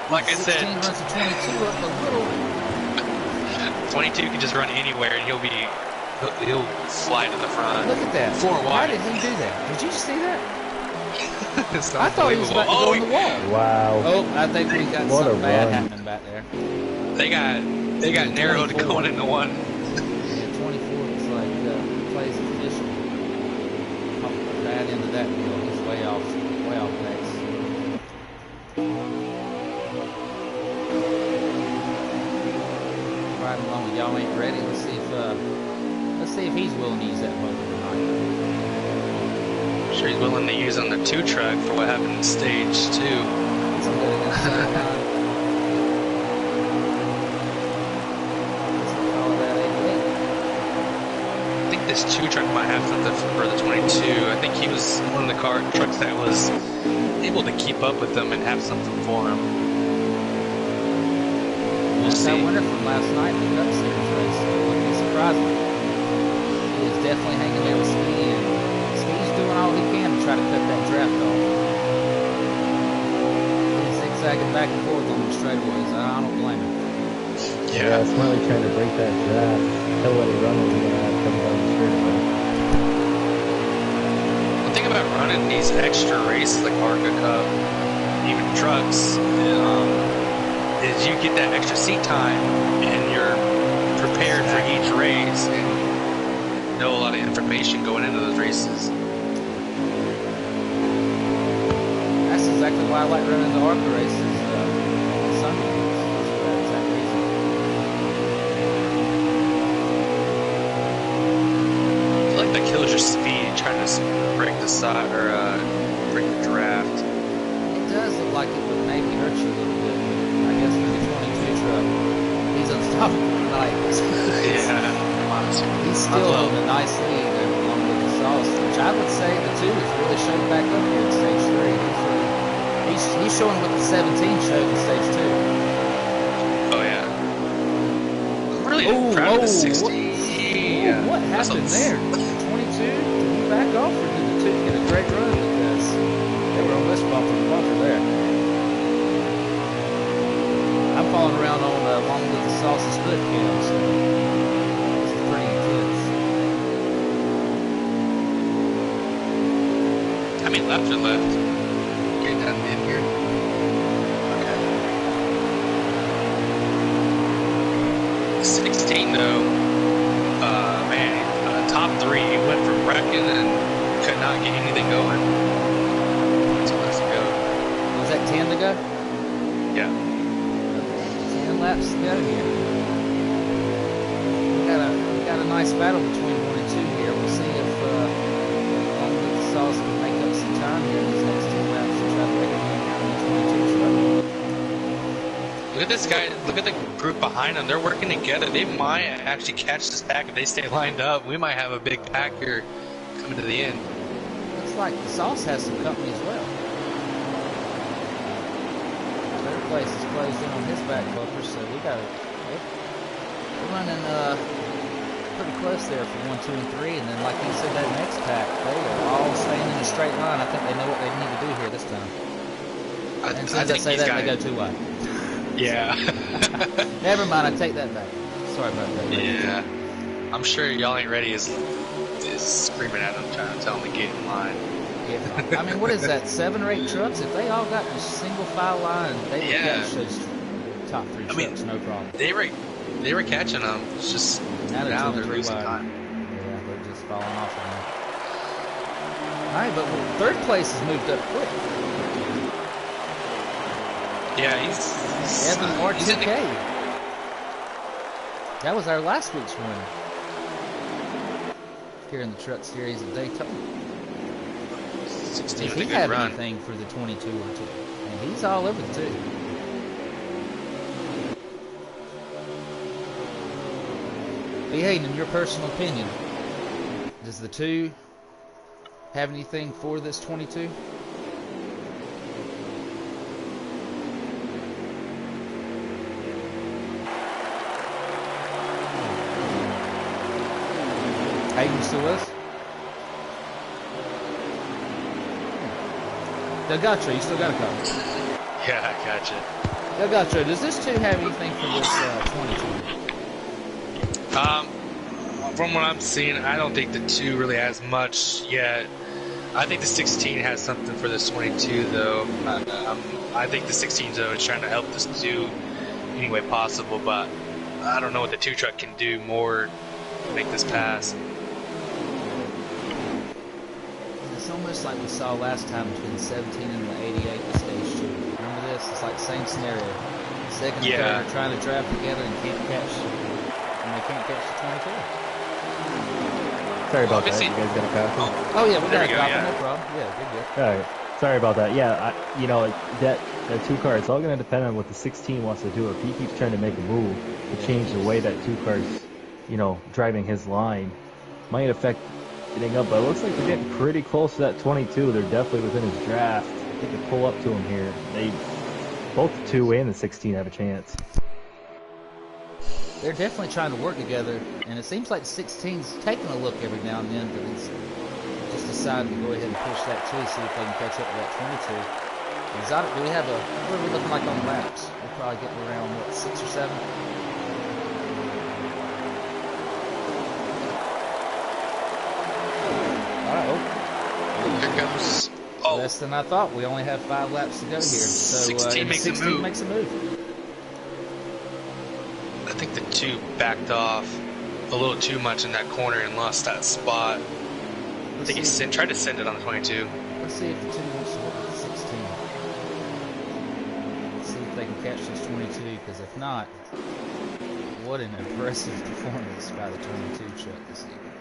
Like I said, 16 runs the 22 up a little. 22 can just run anywhere and he'll slide to the front. Look at that. 4 How wide. did he do that? Did you see that? It's I thought he was about to go on the wall. Wow. Oh, I think we got What a something bad run. happening back there. They got narrowed 24. going into one. Yeah, 24 looks like plays official. Bad end of that deal. He's way off pace. Riding along with y'all ain't ready. Let's see if he's willing to use that motor tonight. I'm sure he's willing to use on the 2 truck for what happened in stage 2. Somebody inside line. Let's call that 88. I think this 2 truck might have something for the 22. I think he was one of the trucks that was able to keep up with them and have something for him. We'll That's that see. winner from last night in the Cup Series race. Wouldn't be surprising. He is definitely hanging there with Speedy, and Speedy's doing all he can to try to cut that draft off. He's zigzagging back and forth on the straightaways. I don't blame him. Yeah, smartly trying to break that draft. Tell what he run was gonna have coming down the straightaway. The thing about running these extra races like ARCA Cup, even trucks, is you get that extra seat time and you're prepared for each race and know a lot of information going into those races. That's exactly why I like running the ARCA races on Sunday. For that exact reason. I feel like that kills your speed trying to break the side or break the draft. It does look like it would maybe hurt you a little bit. I guess with the 22 truck, he's unstoppable tonight. He's still holding a nice lead along with the Sauce, which I would say the 2 is really showing back up here in stage 3. He's showing what the 17 showed in stage 2. Oh yeah. I'm really proud of the 16. What happened there? Did the 22, did he back off, or did the 2 get a great run? Because they were on this bumper to bumper there. I'm following around on along with the Sauce's foot cam, so this is pretty intense. How many laps are left? Getting down in here. Okay. 16 though. Man, top 3. He went from wrecking and could not get anything going. So let's go. Was that 10 to go? Yeah. 10 laps to go here. We got a nice battle between 1 and 2 here. We'll see if along with the Sauce can make up some time here in these next 2 laps to try to make a run out in the 22 at this guy. Look at the group behind him. They're working together. They might actually catch this pack if they stay lined up. We might have a big pack here coming to the end. Looks like the Sauce has some company as well. Third place is closed in on his back bumper, so we got it. We're running pretty close there for 1, 2, and 3, and then like you said, that next pack, they are all staying in a straight line. I think they know what they need to do here this time. And since I say that, they go too wide. Yeah. Never mind, I take that back. Sorry about that. Yeah. I'm sure Y'all Ain't Ready is screaming at them, trying to tell them to get in line. Yeah. I mean, what is that, 7 or 8 trucks? If they all got a single file line, they would catch those top 3 trucks, no problem. They were catching them. It's just now they're losing time. Yeah, they're just falling off of them. All right, but third place has moved up quick. Yeah, he's Evan R2K. That was our last week's winner here in the Truck Series at Daytona. 16 Does with he a good have run. anything for the 22 or 2? And he's all over the 2. B. Hayden, in your personal opinion, does the 2 have anything for this 22? Hayden, you still with us? Delgatro, you still got a comment? Yeah, I gotcha. Delgatro, does this 2 have anything for this 22? From what I'm seeing, I don't think the 2 really has much yet. I think the 16 has something for this 22, though. I think the 16 though is trying to help this 2 any way possible, but I don't know what the 2 truck can do more to make this pass. It's almost like we saw last time between the 17 and the 88 at stage 2. Remember this? It's like the same scenario. Second and third are trying to drive together and can't catch, and they can't catch the 22. Sorry about that. You guys got a copy? Oh yeah, we got a go, copy. yeah. No problem. Yeah, good. All right. Sorry about that. Yeah, that 2 car, it's all going to depend on what the 16 wants to do. If he keeps trying to make a move to change the way that 2 car's, driving his line, might affect getting up. But it looks like they're getting pretty close to that 22. They're definitely within his draft. They can pull up to him here. Both the 2 and the 16 have a chance. They're definitely trying to work together, and it seems like the 16's taking a look every now and then, but he's just decided to go ahead and push that 2, see if they can catch up to that 22. Exotic, do we have what are we looking like on laps? We're probably getting around, 6 or 7? All right, Here comes... less than I thought. We only have 5 laps to go here. So 16 makes a move. makes a move. I think the 2 backed off a little too much in that corner and lost that spot. I think he tried to send it on the 22. Let's see if the 2 wants to work with the 16. Let's see if they can catch this 22, because if not, what an impressive performance by the 22 truck this evening.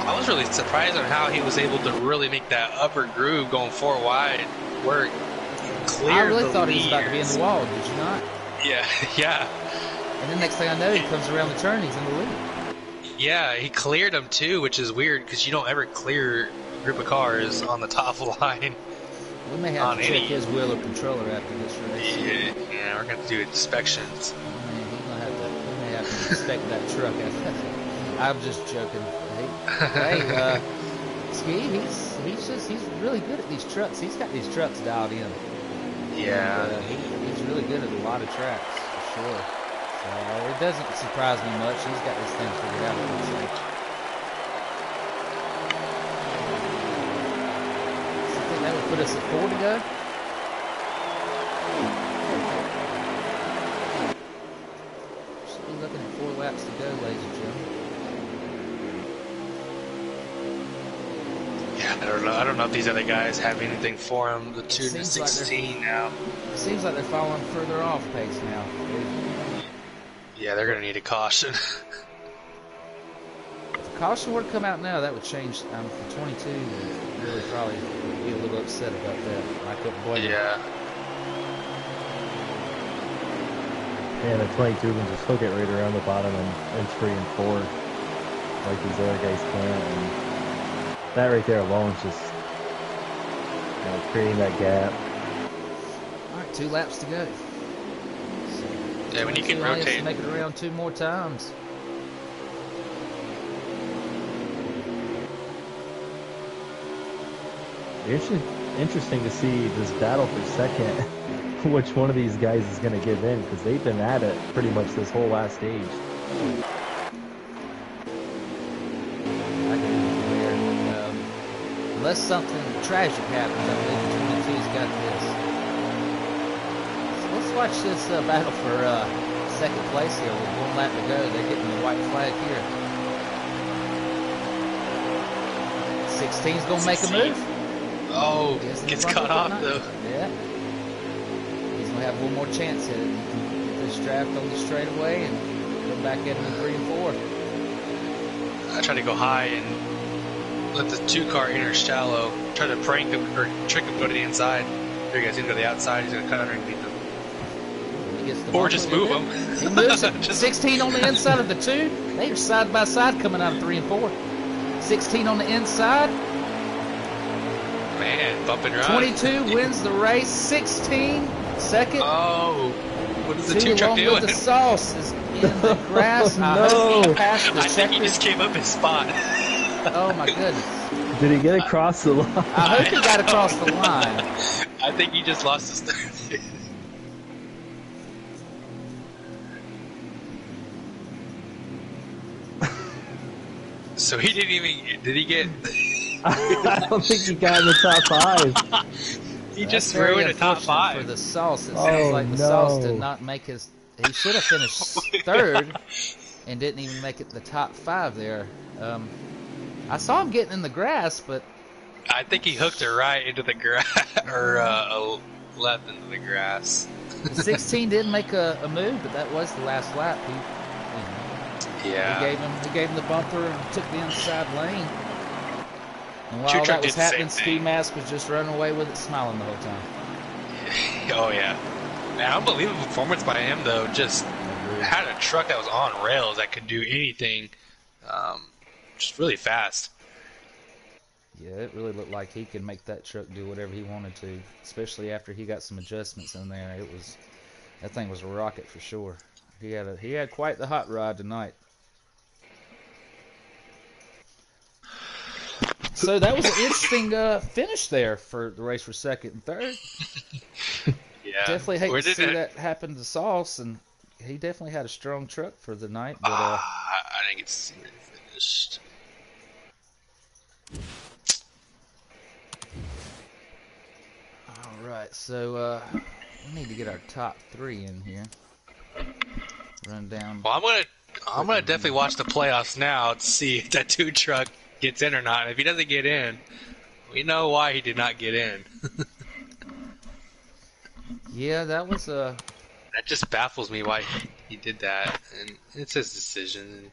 I was really surprised on how he was able to really make that upper groove going 4 wide work. I really thought he was about to be in the wall, did you not? Yeah, yeah. And then next thing I know, he comes around the turn, he's in the lead. Yeah, he cleared them too, which is weird because you don't ever clear a group of cars on the top line. We may have to check his wheel or controller after this race. Yeah, we're going to do inspections. Man, we may have to inspect that truck after that. I'm just joking. Hey, Ski, he's really good at these trucks. He's got these trucks dialed in. Yeah. And, he's really good at a lot of tracks, for sure. So it doesn't surprise me much. He's got this thing figured out, it looks like. So I think that would put us at 4 to go. Should be looking at 4 laps to go, ladies and gentlemen. Yeah, I don't know if these other guys have anything for him. The 2 to 16 now. It seems like they're falling further off pace now. Yeah, they're going to need a caution. If a caution were to come out now, that would change. For 22, would really probably be a little upset about that. I couldn't blame him. Yeah. And the 22 can just hook it right around the bottom and 3 and 4, like these other guys can't. And that right there alone is just creating that gap. All right, 2 laps to go. Yeah, when you can Only has to rotate. make it around 2 more times. Interesting to see this battle for second. Which one of these guys is going to give in, because they've been at it pretty much this whole last stage. I agree with you there. Unless something tragic happens, I believe 22's got this. So let's watch this battle for second place here with 1 lap to go. They're getting the white flag here. 16's going to make a move. Oh, Yes, gets in the cut front off with though. Yeah. He's going to have one more chance at it. Get this draft on the straightaway and come back at him in 3 and 4. I tried to go high and let the 2-car enter shallow. Try to prank him or trick him, go to the inside. There you go, he's gonna go to the outside. He's gonna cut underneath him, He gets the or bumper just with move it. him. He moves it. Just- 16 on the inside of the 2. They are side by side coming out of 3 and 4. 16 on the inside. Man, bump and run. 22 wins the race. 16 second. Oh, what is the 2 2-truck along doing? with the sauce is in the grass. I No. hope he passed the I think he checker. just gave up his spot. Oh my goodness. Did he get across the line? I hope he got across the line. I think he just lost his third. So he didn't even. Did he get? I don't think he got in the top 5. He That's just very threw in a top unfortunate for 5. the sauce. It Oh, sounds like the sauce did no. not make his. He should have finished third and didn't even make it the top 5 there. I saw him getting in the grass, but I think he hooked it right into the grass, or left into the grass. the 16 did make a move, but that was the last lap. Yeah. He gave him the bumper and took the inside lane. And while Two-Truck that was did the same happening, Ski thing. Mask was just running away with it, smiling the whole time. Oh yeah. Man, unbelievable performance by him though. Just had a truck that was on rails that could do anything. Just really fast. Yeah, it really looked like he could make that truck do whatever he wanted to, especially after he got some adjustments in there. That thing was a rocket for sure. He had quite the hot rod tonight. So that was an interesting finish there for the race for second and third. Yeah. Definitely hate Where to did see that happen to Sauce, and he definitely had a strong truck for the night. But I didn't get to see where he finished. all right, so we need to get our top 3 in here. Run down. Well, I'm gonna definitely watch the playoffs now to see if that 2-truck gets in or not. And if he doesn't get in, we know why he did not get in. Yeah, that was a. That just baffles me why he did that, and it's his decision.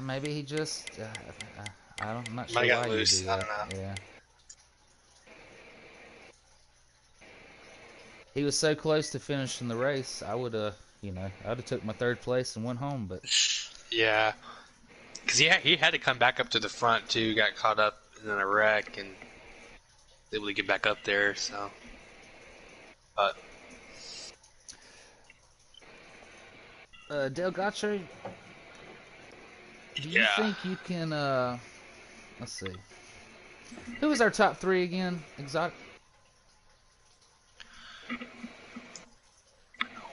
Maybe he just. I'm not sure Might have got why you loose, do I that. don't know. Yeah. He was so close to finishing the race. I would have, I'd have took my 3rd place and went home. But Yeah, because he had to come back up to the front too. Got caught up in a wreck and able to get back up there. So, but Delgacho, do you Yeah. think you can? Let's see. Who was our top 3 again? Exotic.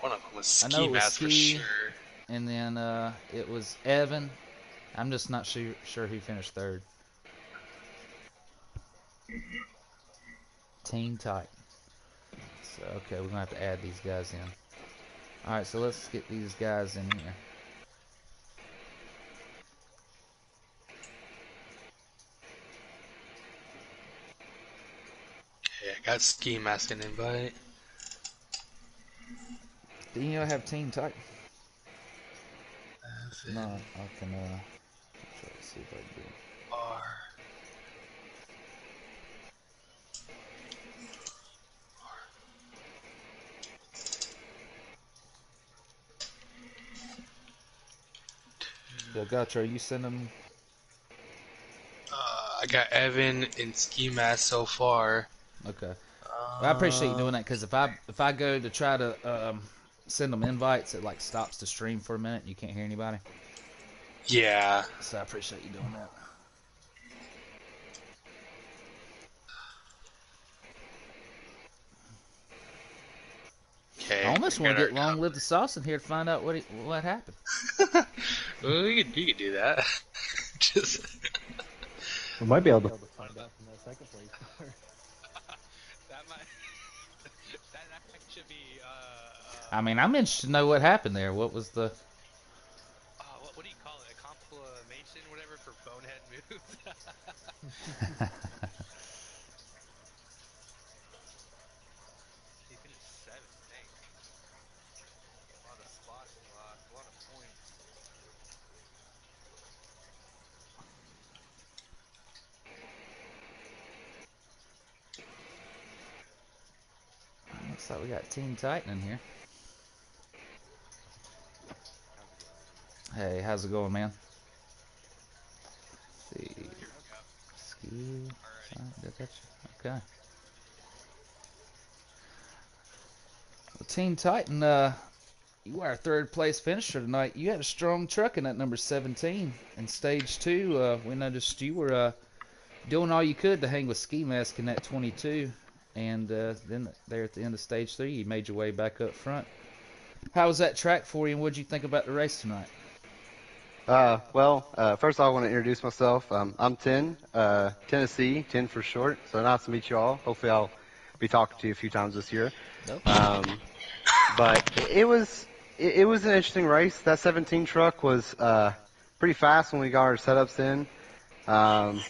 one of them was I know Ski it was Mask for Ski. sure. And then it was Evan. I'm just not sure who finished 3rd. Team Titan. So, okay, we're going to have to add these guys in. Alright, so let's get these guys in here. Okay, I got Ski Mask and invite. Do you have Team Titan? No, I can try to see if I can do it. R. Gotcha. Are you sending? I got Evan and Ski Mask so far. Okay. Well, I appreciate you doing that because if I go to try to send them invites, it like stops the stream for a minute. You can't hear anybody. Yeah. So I appreciate you doing that. Okay. I almost want to get Long Live the Sauce in here to find out what happened. Well, you could do that. Just. We might be able to find out from that second place. That might. That should be. I mean, I'm interested to know what happened there. What was the? What do you call it? A complimation, whatever, for bonehead moves. He finished 7th. Dang. A lot of spots lost. A lot of points. Looks like we got Team Titan in here. Hey, how's it going, man? Let's see. Ski. Okay. Well, Team Titan, you were our third place finisher tonight. You had a strong truck in that number 17. In stage 2, we noticed you were doing all you could to hang with Ski Mask in that 22. And then there at the end of stage 3, you made your way back up front. How was that track for you, and what did you think about the race tonight? First I want to introduce myself. I'm Tin, Tennessee, Tin for short. So nice to meet you all. Hopefully I'll be talking to you a few times this year. Nope. But it was an interesting race. That 17 truck was pretty fast when we got our setups in. Bound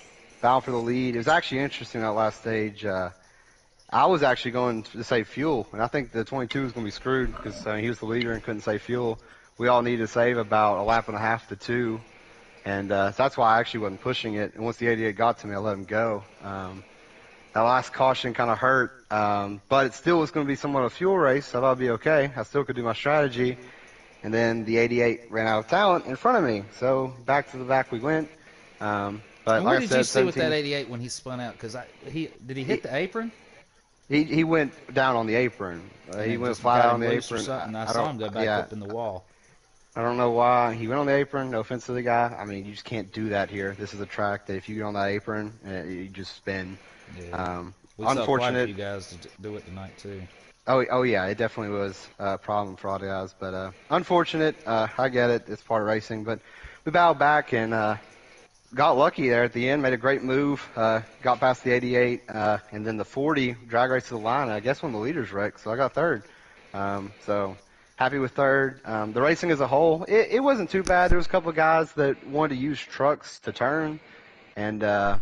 for the lead. It was actually interesting that last stage. I was actually going to save fuel, and I think the 22 was going to be screwed because he was the leader and couldn't save fuel. We all needed to save about a lap and a half to 2, and so that's why I actually wasn't pushing it. And once the 88 got to me, I let him go. That last caution kind of hurt, but it still was going to be somewhat of a fuel race, so I thought I'd be okay. I still could do my strategy, and then the 88 ran out of talent in front of me, so back to the back we went. But and like what I did said, you see with 17, that 88 when he spun out? Because did he hit the apron? He went down on the apron. He went Just flat got out him on the loose or apron. something. I I saw don't- him go back yeah. up in the wall. I don't know why he went on the apron. No offense to the guy. I mean, you just can't do that here. This is a track that if you get on that apron, you just spin. Yeah. We saw quite a Unfortunate. few guys do it tonight too. Oh yeah, it definitely was a problem for all the guys. But unfortunate. I get it. It's part of racing. But we bowed back and got lucky there at the end. Made a great move. Got past the 88, and then the 40 drag race to the line. I guess one of the leaders wrecked, so I got third. So happy with third. The racing as a whole, it wasn't too bad. There was a couple of guys that wanted to use trucks to turn, and a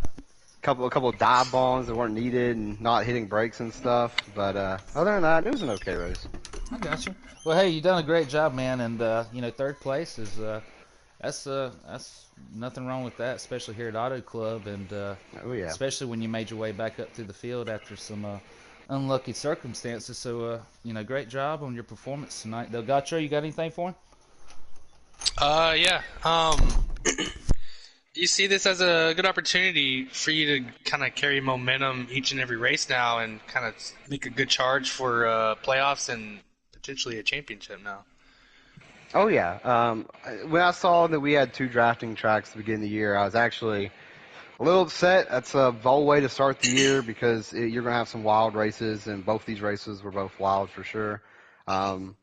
couple of dive bombs that weren't needed and not hitting brakes and stuff. But other than that, it was an okay race. I got you. Well, hey, you done a great job, man. And third place is that's nothing wrong with that, especially here at Auto Club, and Oh yeah. especially when you made your way back up through the field after some unlucky circumstances. So, great job on your performance tonight. Delgacho, you got anything for him? Yeah. You see this as a good opportunity for you to kind of carry momentum each and every race now and kind of make a good charge for playoffs and potentially a championship now. Oh yeah. When I saw that we had 2 drafting tracks to begin the year, I was actually a little upset. That's a bold way to start the year because you're going to have some wild races, and both these races were both wild for sure.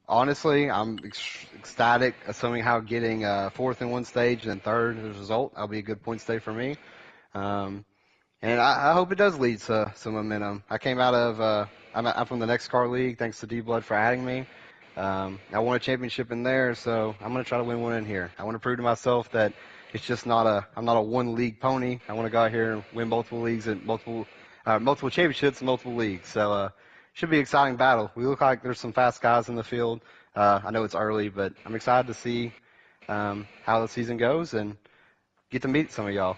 Honestly, I'm ecstatic, assuming how getting 4th in one stage and then 3rd as a result. That'll be a good point stay for me. And I hope it does lead to some momentum. I came out of I'm from the Next Car League, thanks to D-Blood for adding me. I won a championship in there, so I'm going to try to win one in here. I want to prove to myself that it's just I'm not a one league pony. I want to go out here and win multiple leagues and multiple championships and multiple leagues. So, should be an exciting battle. We look like there's some fast guys in the field. I know it's early, but I'm excited to see, how the season goes and get to meet some of y'all.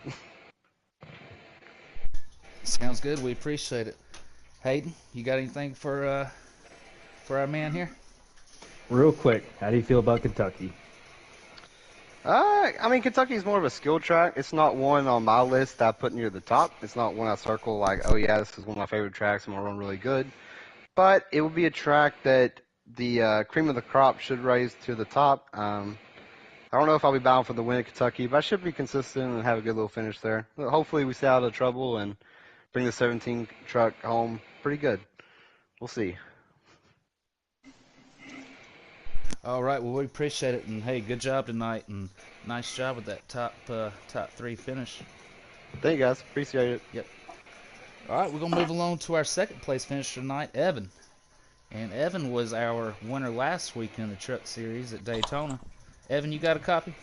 Sounds good. We appreciate it. Hayden, you got anything for our man here? Real quick, how do you feel about Kentucky? I mean, Kentucky's more of a skill track. It's not one on my list that I put near the top. It's not one I circle like, oh yeah, this is one of my favorite tracks. I'm gonna run really good. But it would be a track that the cream of the crop should raise to the top. I don't know if I'll be bound for the win at Kentucky, but I should be consistent and have a good little finish there. Hopefully, we stay out of trouble and bring the 17 truck home pretty good. We'll see. All right, well, we appreciate it, and hey, good job tonight, and nice job with that top 3 finish. Thank you guys, appreciate it. Yep. All right, we're gonna move along to our second place finisher tonight, Evan. And Evan was our winner last week in the Truck Series at Daytona. Evan, you got a copy?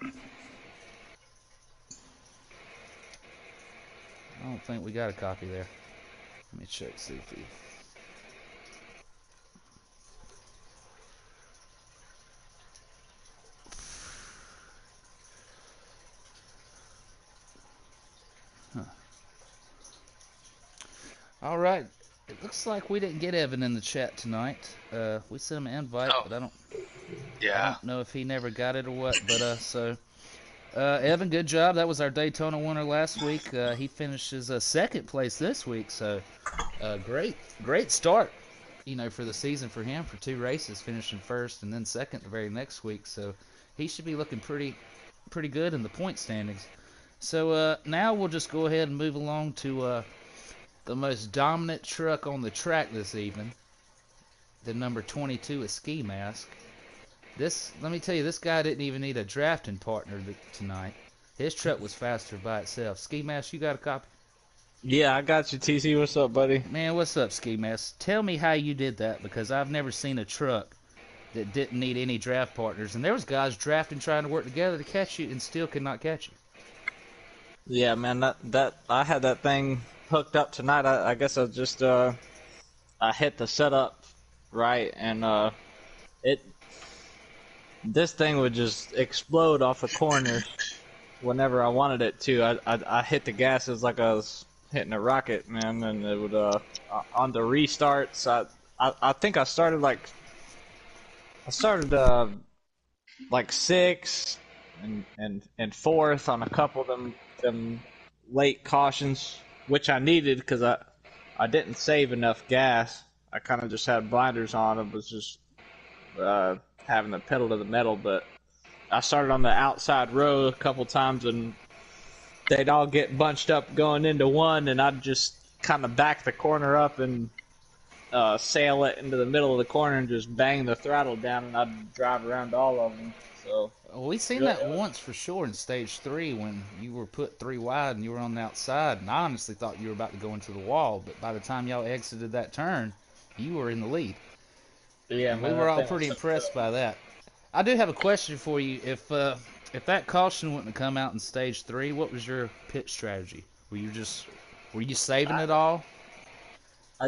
I don't think we got a copy there. Let me check, see if he... Huh. All right. It looks like we didn't get Evan in the chat tonight. We sent him an invite, but I don't know if he never got it or what. But Evan, good job. That was our Daytona winner last week. He finishes second place this week, so great start, for the season for him, for 2 races, finishing first and then second the very next week. So he should be looking pretty good in the point standings. So now we'll just go ahead and move along to the most dominant truck on the track this evening, the number 22 is Ski Mask. Let me tell you, this guy didn't even need a drafting partner tonight. His truck was faster by itself. Ski Mask, you got a copy? Yeah, I got you, TC. What's up, buddy? Man, what's up, Ski Mask? Tell me how you did that, because I've never seen a truck that didn't need any draft partners. And there was guys drafting, trying to work together to catch you, and still could not catch you. Yeah, man, that I had that thing hooked up tonight. I guess I just I hit the setup right, and this thing would just explode off the corner whenever I wanted it to. I hit the gas as like I was hitting a rocket, man, and it would on the restarts. I think I started like 6th and 4th on a couple of them late cautions, which I needed because I didn't save enough gas. I kind of just had blinders on. It was just having the pedal to the metal, but I started on the outside row a couple times, and they'd all get bunched up going into one, and I'd just kind of back the corner up and sail it into the middle of the corner and just bang the throttle down, and I'd drive around all of them. So we seen that once for sure in stage 3 when you were put 3 wide and you were on the outside, and I honestly thought you were about to go into the wall, but by the time y'all exited that turn, you were in the lead. Yeah, we were all pretty impressed by that. I do have a question for you. If that caution wouldn't have come out in stage 3, what was your pit strategy? Were you saving it all?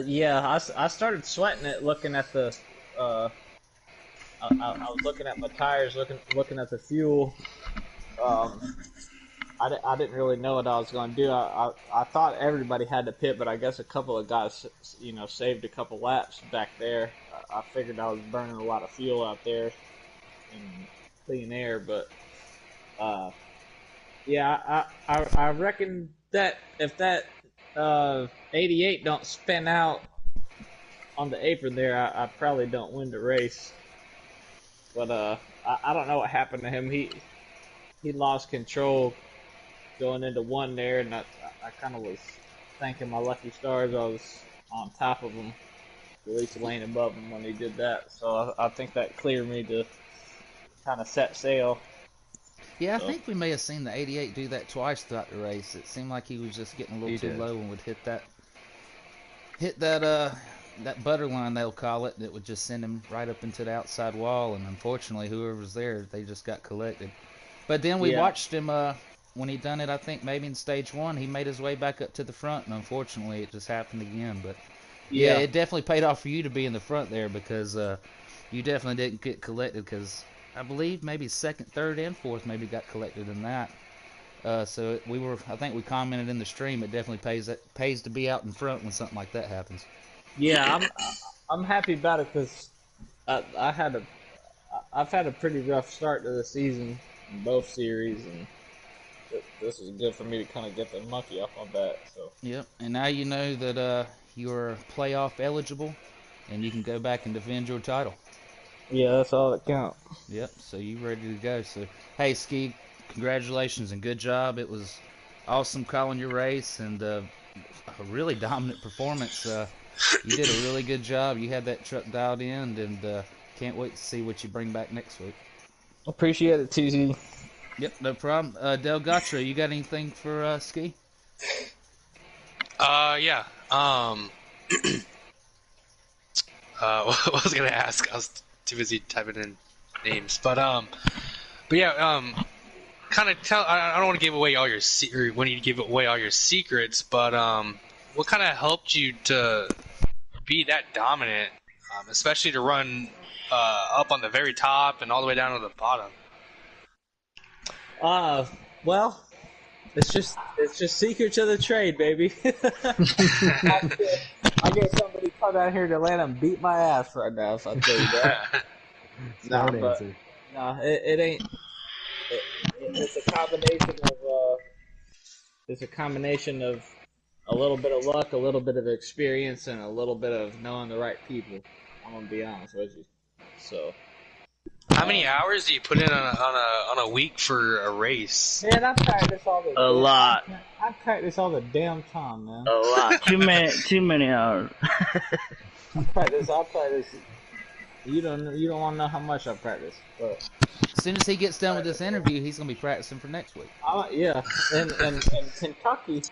Yeah, I started sweating it, looking at the. I was looking at my tires, looking at the fuel. I didn't really know what I was going to do. I thought everybody had to pit, but I guess a couple of guys, saved a couple laps back there. I figured I was burning a lot of fuel out there in clean air, but yeah, I reckon that if that 88 don't spin out on the apron there, I probably don't win the race. But I don't know what happened to him. He lost control going into one there, and I kind of was thanking my lucky stars I was on top of him, at least laying above him when he did that. So I think that cleared me to kind of set sail. Yeah, I think we may have seen the 88 do that twice throughout the race. It seemed like he was just getting a little too low and would hit that butter line, they'll call it, that would just send him right up into the outside wall, and unfortunately whoever was there, they just got collected. But then we watched him when he done it, I think maybe in stage 1, he made his way back up to the front, and unfortunately it just happened again. But yeah, it definitely paid off for you to be in the front there, because you definitely didn't get collected, because I believe maybe 2nd, 3rd, and 4th maybe got collected in that. So I think we commented in the stream, it definitely pays to be out in front when something like that happens. Yeah, I'm happy about it because I've had a pretty rough start to the season in both series, and this is good for me to kind of get the monkey off my back. So Yep. And now you know that you're playoff eligible, and you can go back and defend your title. yeah, that's all that counts. Yep. So you ready to go? So hey, Ski, congratulations and good job. It was awesome calling your race and a really dominant performance. You did a really good job. You had that truck dialed in, and can't wait to see what you bring back next week. Appreciate it, TZ. Yep, no problem. Del Gatra, you got anything for Ski? Yeah. What I was gonna ask, I was too busy typing in names, but yeah, kind of tell. I don't want to give away all your or when you give away all your secrets, but what kind of helped you to be that dominant, especially to run up on the very top and all the way down to the bottom? Well, it's just secrets of the trade, baby. I get somebody come down here to Atlanta and beat my ass right now, so I'll tell you that. Smart answer. No, it ain't. It's a combination of a little bit of luck, a little bit of experience, and a little bit of knowing the right people. I'm gonna be honest with you. So. How many hours do you put in on a week for a race? Man, I practice all the A lot. I practice all the damn time, man. A lot. Too many hours. I practice. You don't want to know how much I practice, but As soon as he gets done with this interview, he's gonna be practicing for next week. yeah. And Kentucky,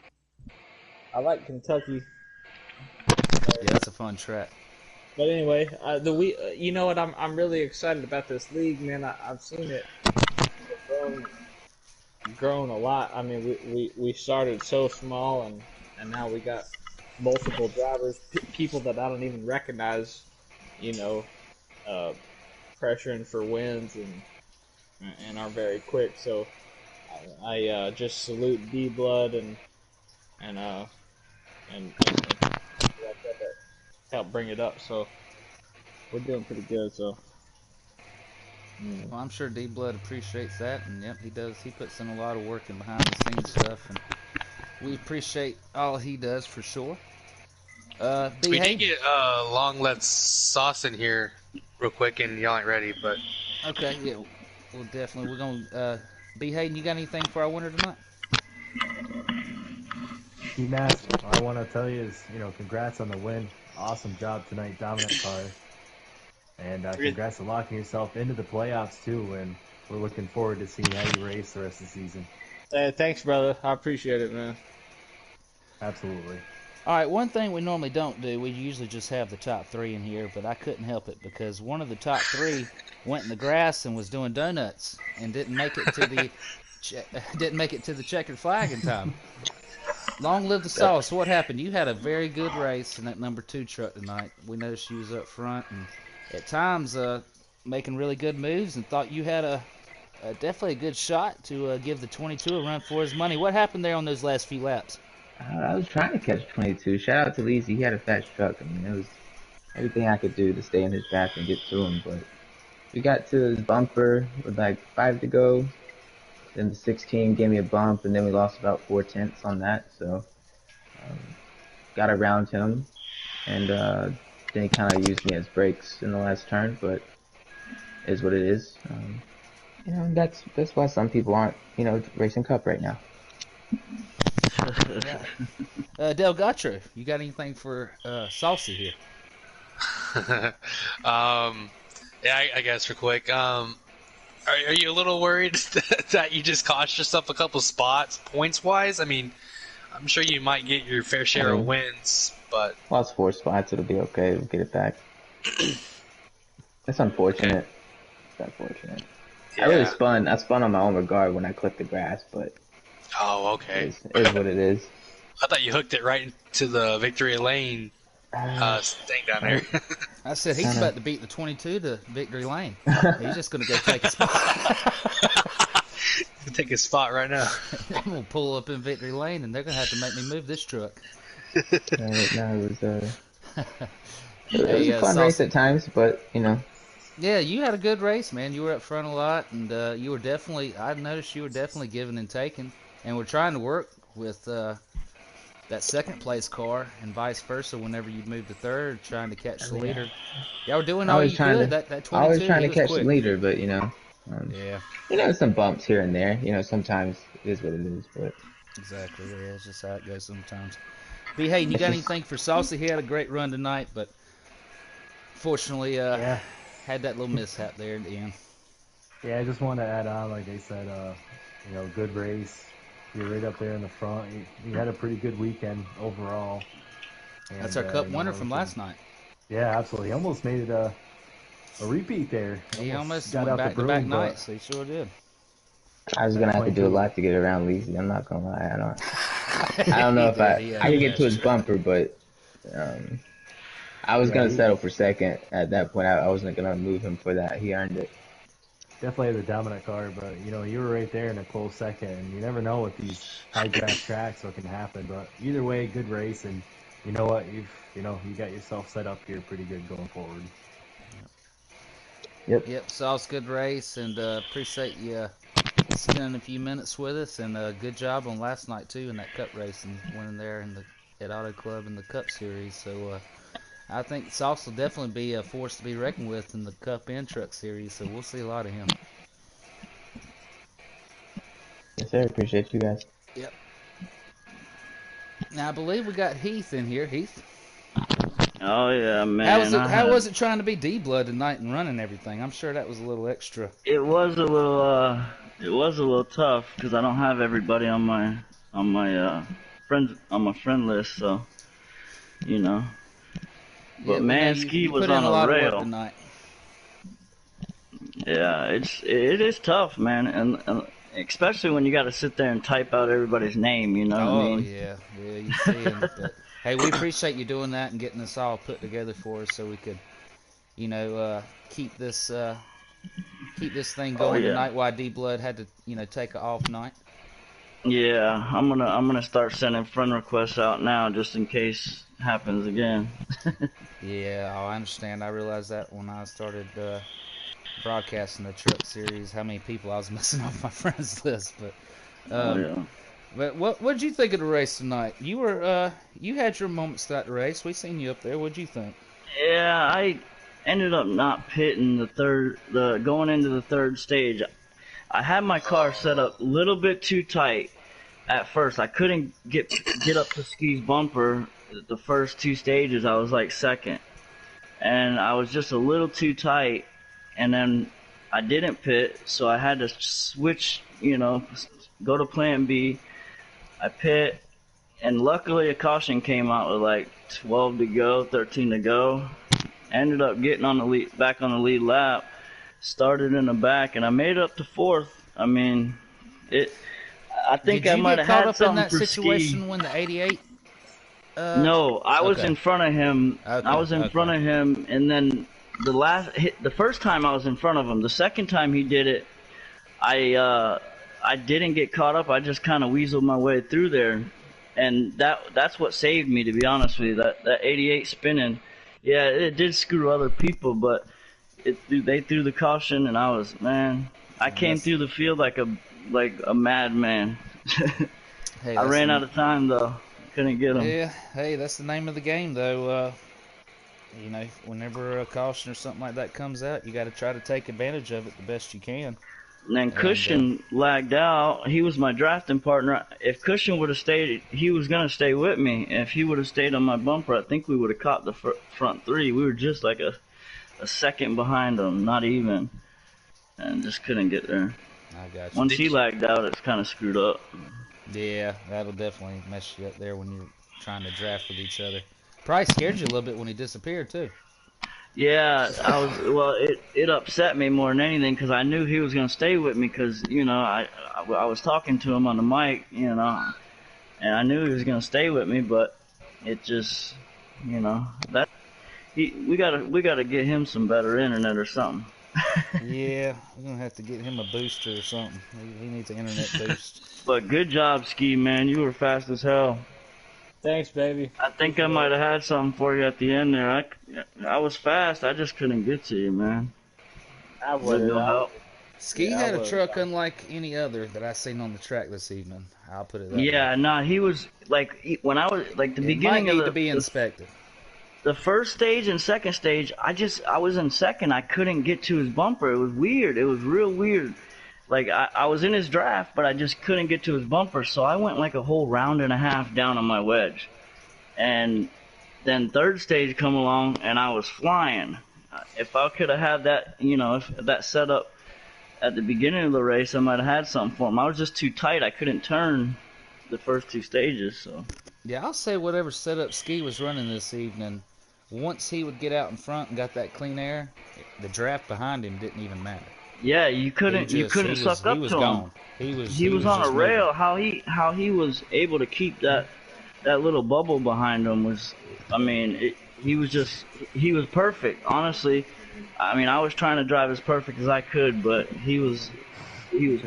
I like Kentucky. Yeah, that's a fun track. But anyway, you know what? I'm really excited about this league, man. I've seen it grown a lot. I mean, we started so small, and now we got multiple drivers, people that I don't even recognize. You know, pressuring for wins and are very quick. So I just salute D Blood and help bring it up. So we're doing pretty good. So Well, I'm sure D Blood appreciates that, and yep, he does. He puts in a lot of work and behind the scenes stuff, and we appreciate all he does for sure. We did get Long Let's Sauce in here real quick, and y'all ain't ready, but Okay, yeah, we'll definitely. We're gonna B Hayden. You got anything for our winner tonight? Mass, all I want to tell you is, congrats on the win. Awesome job tonight, dominant car. And congrats on locking yourself into the playoffs, too. And we're looking forward to seeing how you race the rest of the season. hey, thanks, brother. I appreciate it, man. Absolutely. All right, one thing we normally don't do, we usually just have the top three in here, but I couldn't help it because one of the top three went in the grass and was doing donuts and didn't make it to the checkered flag in time. Long live the sauce. What happened? You had a very good race in that number 2 truck tonight. We noticed you was up front and at times making really good moves and thought you had a definitely a good shot to give the 22 a run for his money. What happened there on those last few laps? I was trying to catch 22. Shout out to Leezy. He had a fast truck. I mean, it was everything I could do to stay in his path and get to him. But we got to his bumper with like 5 to go. Then the 16 gave me a bump, and then we lost about 4/10 on that. So got around him, and then he kind of used me as brakes in the last turn. But it is what it is. That's why some people aren't, racing Cup right now. Del Gatra, you got anything for Saucy here? Yeah, I guess real quick. Are you a little worried that you just cost yourself a couple spots points wise? I mean, I'm sure you might get your fair share of wins, but Lost 4 spots, it'll be okay. We'll get it back. That's unfortunate. Okay. It's unfortunate. yeah. I spun on my own regard when I clipped the grass, but Oh, okay. it is what it is. I thought you hooked it right into the victory lane thing down there. I said he's about to beat the 22 to victory lane. He's just going to go take a spot. Take a spot right now. I'm going to pull up in victory lane, and they're going to have to make me move this truck. It was Hey, a fun race at times, but Yeah, you had a good race, man. You were up front a lot, and you were definitely. I noticed you were definitely giving and taking, and we're trying to work with that second place car, and vice versa. Whenever you move to third, trying to catch the leader. Y'all were doing all Always you trying could. to, That always 22, trying he to was catch the quick. leader, but Yeah, some bumps here and there. Sometimes it is what it is, but exactly. Yeah, it's just how it goes sometimes. B, hey, you it's got just anything for Saucy? He had a great run tonight, but fortunately, Yeah. had that little mishap there at the end. Yeah, I just want to add on, like they said, good race. You're right up there in the front. You had a pretty good weekend overall. And, That's our Cup winner from last night. Yeah, absolutely. He almost made it a repeat there. He almost got went out the back-to-back broom, but nights. He sure did. I was gonna have to do a 22. lot to get around Leezy. I'm not gonna lie. I don't know if I could get to his bumper, but I was gonna settle for second at that point. I wasn't gonna move him for that. He earned it. definitely the dominant car, but you were right there in a close second, and you never know with these high draft tracks what can happen. But either way, good race, and you know what, you got yourself set up here pretty good going forward. Yep, Sauce, good race, and appreciate you spending a few minutes with us, and good job on last night too in that Cup race and winning there at Auto Club in the Cup Series. So I think Sauce will definitely be a force to be reckoned with in the Cup and Truck Series. So we'll see a lot of him. Yes, sir. Appreciate you guys. Yep. Now I believe we got Heath in here. Heath, Oh yeah, man. how was it trying to be D-Blood tonight and running everything? I'm sure that was a little extra. It was a little tough because I don't have everybody on my friend list, so you know. But Yeah, man, you Ski was put in on a lot a of work rail. tonight. Yeah, it is tough, man, and especially when you got to sit there and type out everybody's name. You know what I mean? Yeah, you see him. But, hey, we appreciate you doing that and getting this all put together for us so we could, keep this thing going yeah. tonight. While D-Blood had to, take an off night. Yeah, I'm gonna start sending friend requests out now just in case it happens again. Yeah, I understand. I realized that when I started broadcasting the Truck Series, how many people I was missing off my friends list. But, Yeah. but what'd you think of the race tonight? You were you had your moments throughout the race. We seen you up there. What'd you think? Yeah, I ended up not pitting going into the third stage. I had my car set up a little bit too tight at first. I couldn't get up to Ski's bumper. The first two stages, I was like second, and I was just a little too tight. And then I didn't pit, so I had to switch. Go to Plan B. I pit, and luckily a caution came out with like 12 to go, 13 to go. Ended up getting back on the lead lap. Started in the back, and I made it up to fourth. I mean, I think I might have had something in that for situation Ski. when the 88? No, I was okay. in front of him. Okay, I was in front of him, and then the first time I was in front of him. The second time he did it, I didn't get caught up. I just kind of weaseled my way through there, and that's what saved me, to be honest with you. That 88 spinning, yeah, it did screw other people, but they threw the caution, and I came through the field like a madman. Hey, I ran out of time though. Couldn't get him. Yeah, hey, that's the name of the game, though. Whenever a caution or something like that comes out, you got to try to take advantage of it the best you can. And then Cushion lagged out. He was my drafting partner. If Cushion would have stayed, he was going to stay with me. If he would have stayed on my bumper, I think we would have caught the front three. We were just like a second behind him, not even. And just couldn't get there. I got you. Once he lagged out, it's kind of screwed up. Yeah, that'll definitely mess you up there when you're trying to draft with each other. Probably scared you a little bit when he disappeared, too. Yeah, it upset me more than anything because I knew he was going to stay with me because, I was talking to him on the mic, and I knew he was going to stay with me, but it just, we gotta get him some better internet or something. Yeah, we're going to have to get him a booster or something. He needs an internet boost. But good job, Ski, man. You were fast as hell. Thanks, baby. I think I might have had something for you at the end there. I was fast. I just couldn't get to you, man. I with would. no help. Ski Yeah, I had a would. truck unlike any other that I seen on the track this evening. I'll put it that way. Yeah, no, he was like when I was like the It might beginning of need to be the inspected. the first stage and second stage. I was in second. I couldn't get to his bumper. It was weird. It was real weird. Like I was in his draft, but I just couldn't get to his bumper. So I went like a whole round and a half down on my wedge, and then third stage come along and I was flying. If I could have had that, if that setup at the beginning of the race, I might have had something for him. I was just too tight. I couldn't turn the first two stages. So Yeah, I'll say whatever setup Ski was running this evening, once he would get out in front and got that clean air, the draft behind him didn't even matter. yeah, you couldn't He suck up was to him. gone. He was on a just rail. How he was able to keep that little bubble behind him was, I mean, he was perfect. Honestly, I mean, I was trying to drive as perfect as I could, but he was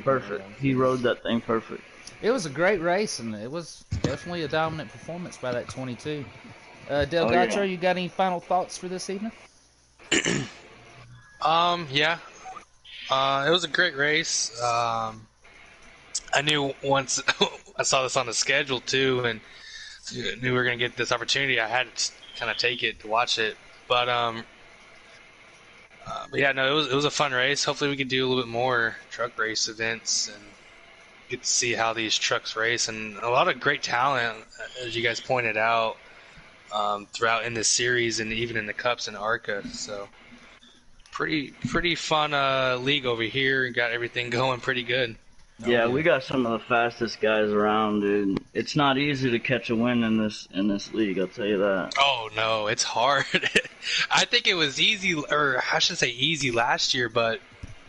perfect. He rode that thing perfect. It was a great race, and it was definitely a dominant performance by that 22. Delgado, yeah. you got any final thoughts for this evening? Yeah. It was a great race. I knew once I saw this on the schedule too, and knew we were gonna get this opportunity. I had to kind of take it to watch it, but yeah, no, it was a fun race. Hopefully, we can do a little bit more truck race events and get to see how these trucks race, and a lot of great talent, as you guys pointed out, throughout in this series and even in the Cups and ARCA. So pretty fun league over here, and got everything going pretty good. Yeah, we got some of the fastest guys around, dude. It's not easy to catch a win in this league, I'll tell you that. Oh no, it's hard. I think it was easy, or I shouldn't say easy last year, but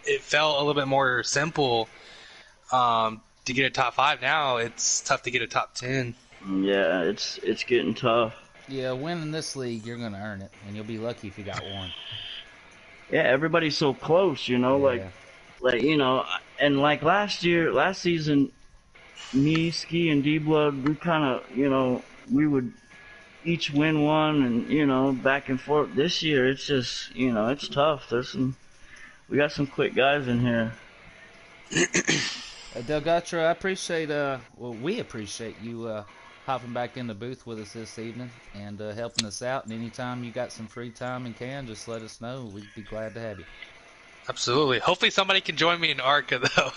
it felt a little bit more simple to get a top 5. Now it's tough to get a top 10. Yeah, it's getting tough. Yeah, winning this league, you're going to earn it, and you'll be lucky if you got one. Yeah, everybody's so close, Yeah. like and like last season, me, Ski, and D-Blood, we kind of, we would each win one, and back and forth. This year, it's just, it's tough. We got some quick guys in here. Delgado, I appreciate, we appreciate you hopping back in the booth with us this evening and helping us out. And anytime you got some free time and can, just let us know. We'd be glad to have you. Absolutely. Hopefully somebody can join me in ARCA though.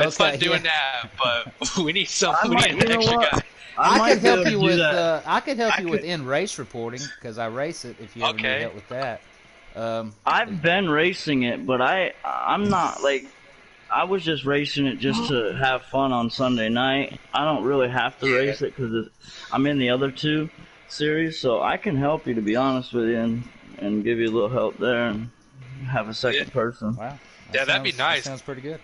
It's fun doing that, but we need an extra guy. I could help you with I could help you with in-race reporting because I race it. If you ever need help with that. I've been racing it, but I'm not like. I was just racing it just to have fun on Sunday night. I don't really have to race it because I'm in the other two series, so I can help you, to be honest with you, and give you a little help there and have a second person. Wow. That'd be nice. That sounds pretty good.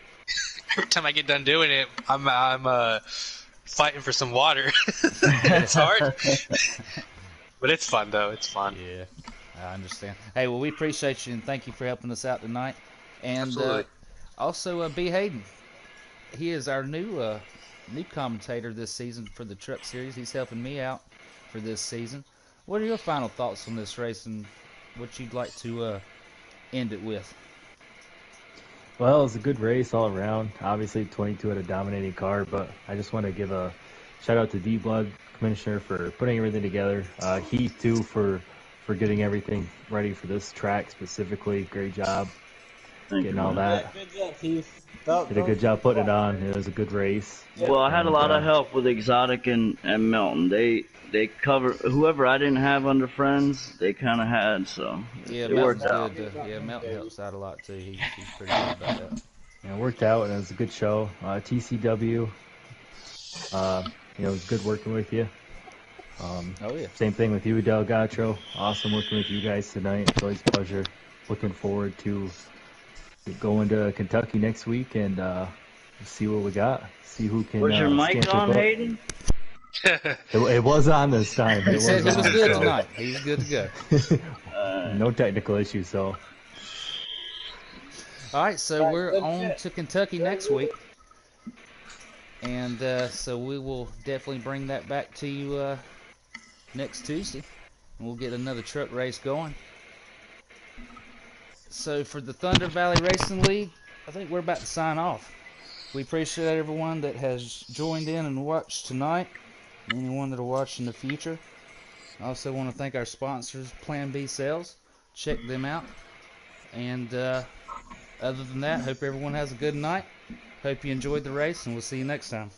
Every time I get done doing it, I'm fighting for some water. It's hard, but it's fun though. It's fun. Yeah, I understand. Hey, well, we appreciate you and thank you for helping us out tonight. And Absolutely. also, B. Hayden, he is our new commentator this season for the Truck Series. He's helping me out for this season. What are your final thoughts on this race and what you'd like to end it with? Well, it was a good race all around. Obviously, 22 had a dominating car, but I just want to give a shout out to D-Blood Commissioner for putting everything together. Heath, too, for getting everything ready for this track specifically. Great job getting all that. Good job, Keith. Did a good job putting it on. It was a good race. Well, I had a lot of help with Exotic and Melton. They cover whoever I didn't have under friends. They kind of had, so Yeah, it worked out. Melton helps out a lot too. He's pretty good about that. Yeah, it worked out, and it was a good show. TCW, it was good working with you. Oh yeah. Same thing with you, Delgado. Awesome working with you guys tonight. It's always a pleasure. Looking forward to going to Kentucky next week and see what we got. See who can. Was your mic on, Hayden? It was on this time. He said he was good tonight. He was good to go. No technical issues, so. All right, so we're on to Kentucky next week. And so we will definitely bring that back to you next Tuesday. And we'll get another truck race going. So for the Thunder Valley Racing League, I think we're about to sign off. We appreciate everyone that has joined in and watched tonight, and anyone that will watch in the future. I also want to thank our sponsors, Plan B Sales. Check them out. And other than that, hope everyone has a good night. Hope you enjoyed the race, and we'll see you next time.